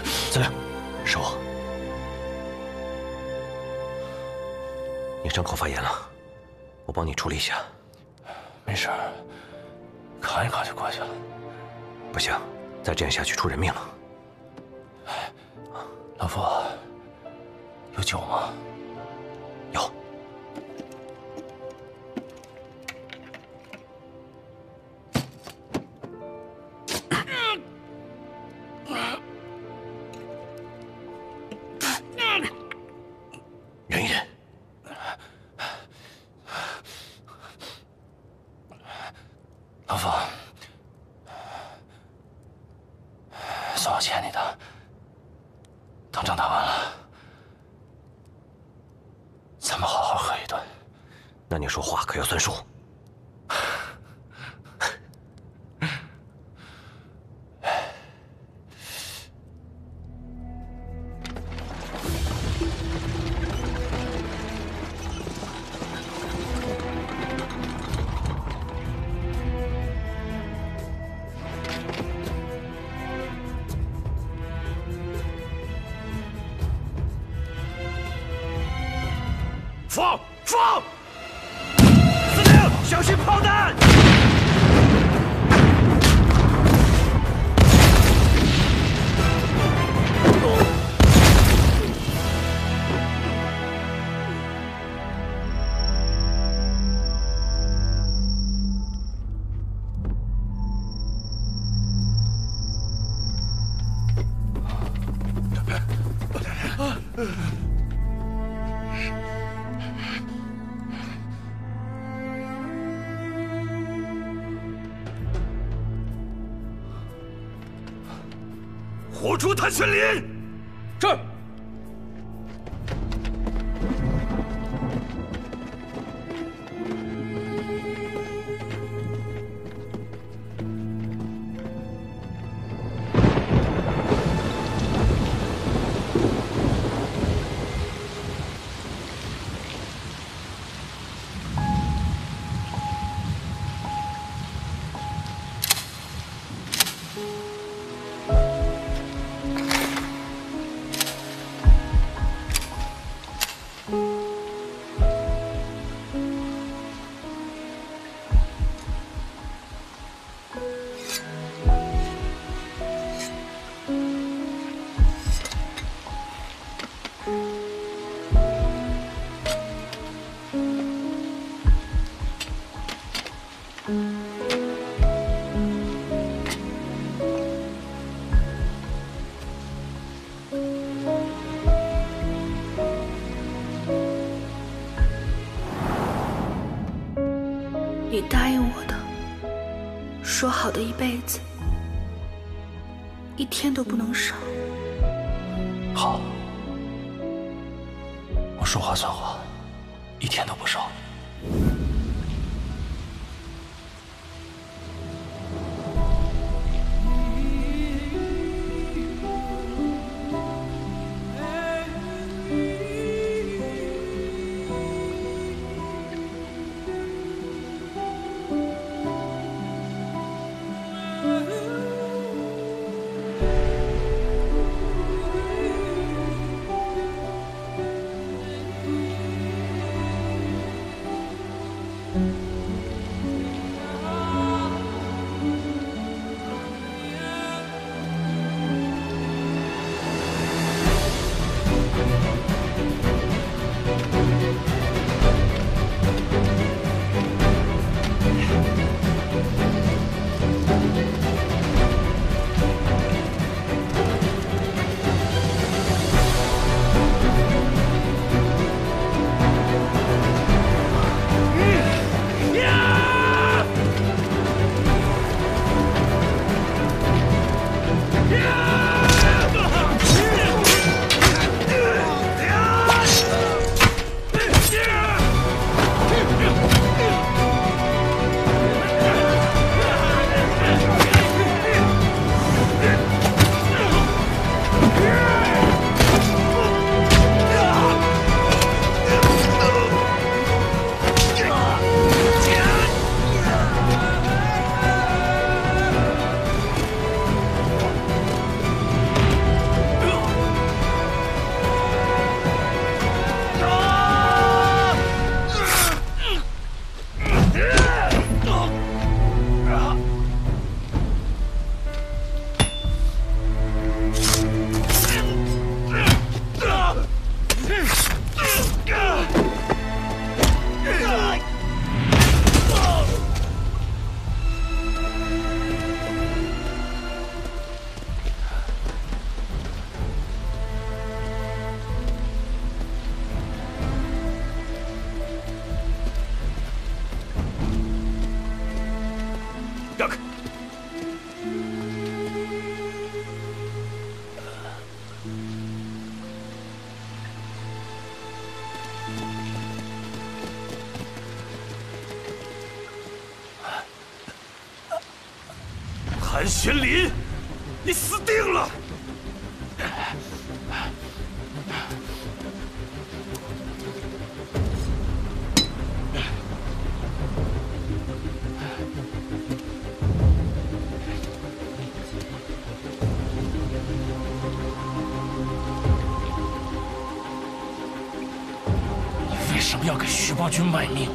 司令，是我。你伤口发炎了，我帮你处理一下。没事，扛一扛就过去了。不行，再这样下去出人命了。老夫，有酒吗？有。忍一忍。老夫，算我欠你的。等仗打完了，咱们好好喝一顿。那你说话可要算数。放！放！司令，小心炮弹！火出探玄林。是。你答应我的，说好的一辈子，一天都不能少。好，我说话算话，一天都不少。让开！韩玄林，你死定了！为什么要给徐伯君卖命？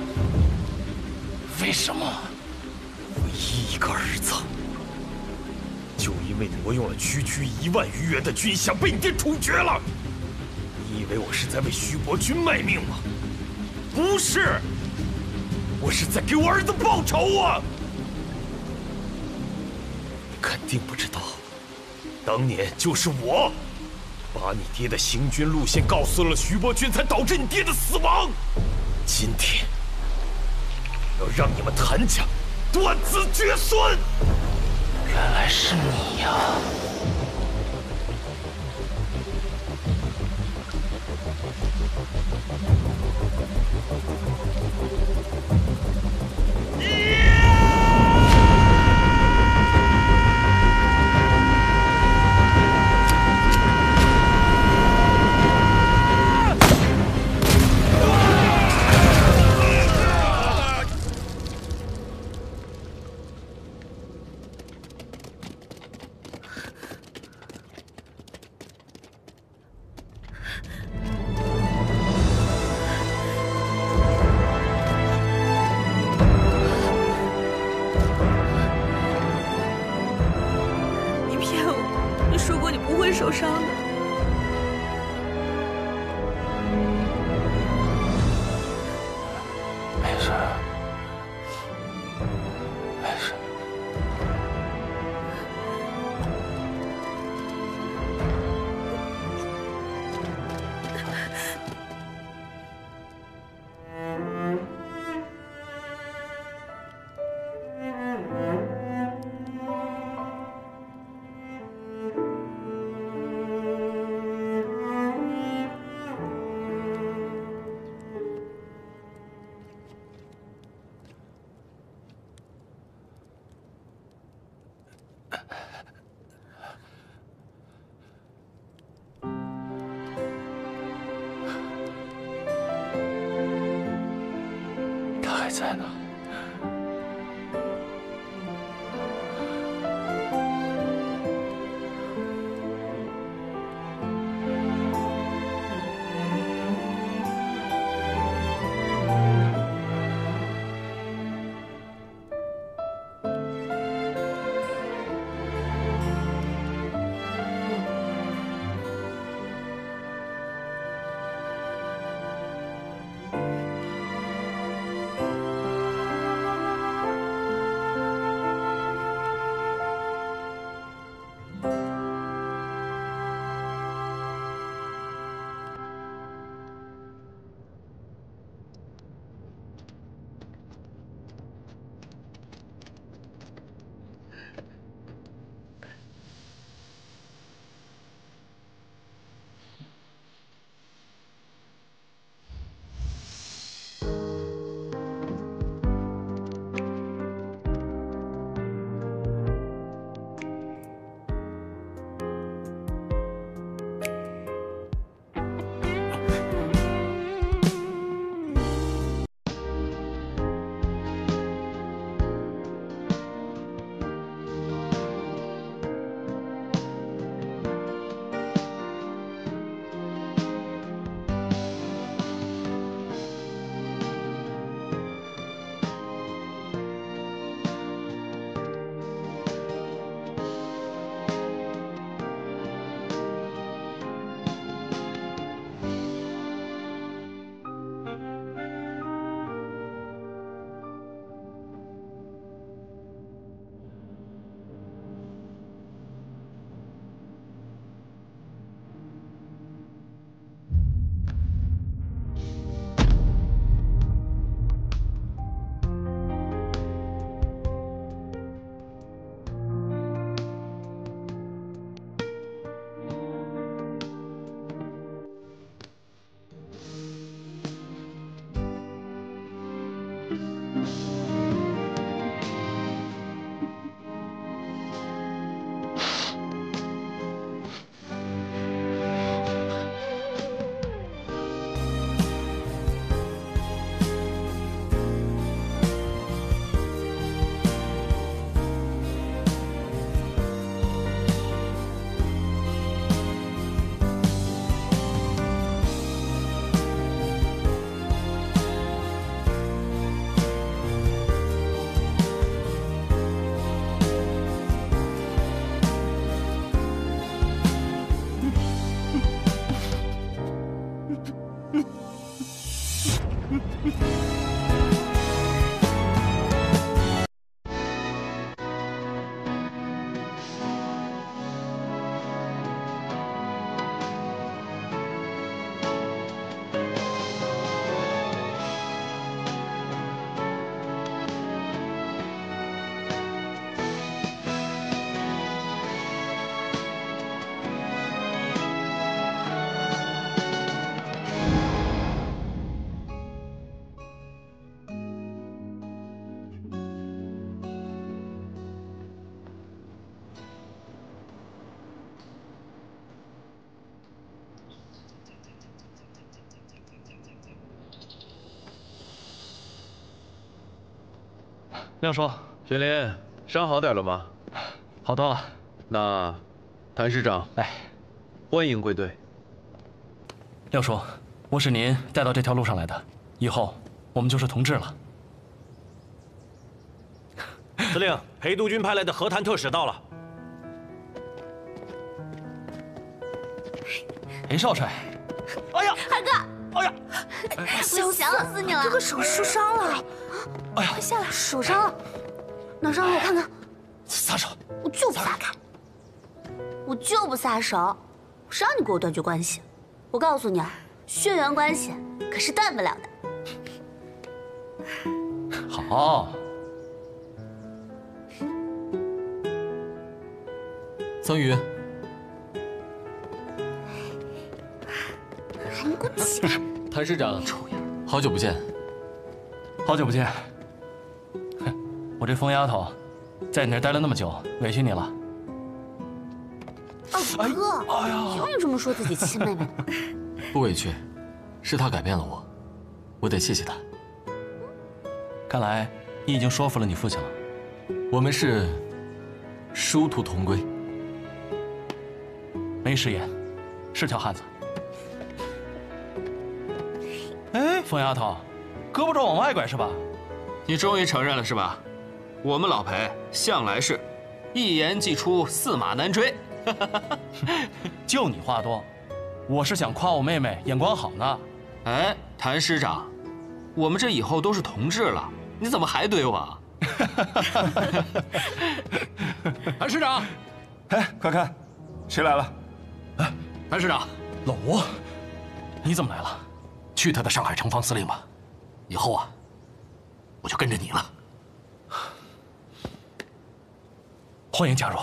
为什么？唯一一个儿子，就因为挪用了区1万余元的军饷，被你爹处决了。你以为我是在为徐伯君卖命吗？不是，我是在给我儿子报仇啊！你肯定不知道，当年就是我把你爹的行军路线告诉了徐伯君，才导致你爹的死亡。今天要让你们谭家断子绝孙！原来是你呀！受伤的。没事，没事。还在呢。亮叔，玄林，伤好点了吗？好多了。那，谭师长，来，欢迎归队。亮叔，我是您带到这条路上来的，以后我们就是同志了。司令，陪都军派来的和谈特使到了。裴少帅。哎呀，海哥！哎呀，我想死你了！哥哥手受伤了。哎呀，快下来！手伤了，哪伤了？我看看。撒手！我就不撒开，我就不撒手。谁让你跟我断绝关系？我告诉你啊，血缘关系可是断不了的。好。曾宇，你给我起来！谭师长，好久不见。好久不见。我这疯丫头，在你那儿待了那么久，委屈你了。哥，永远这么说自己亲妹妹的。不委屈，是他改变了我，我得谢谢他。看来你已经说服了你父亲了。我们是殊途同归。没食言，是条汉子。哎，疯丫头，胳膊肘往外拐是吧？你终于承认了是吧？我们老裴向来是一言既出，驷马难追。就你话多，我是想夸我妹妹眼光好呢。哎，谭师长，我们这以后都是同志了，你怎么还怼我？谭师长，哎，快看，谁来了？哎，谭师长，老吴，你怎么来了？去他的上海城防司令吧，以后啊，我就跟着你了。欢迎加入。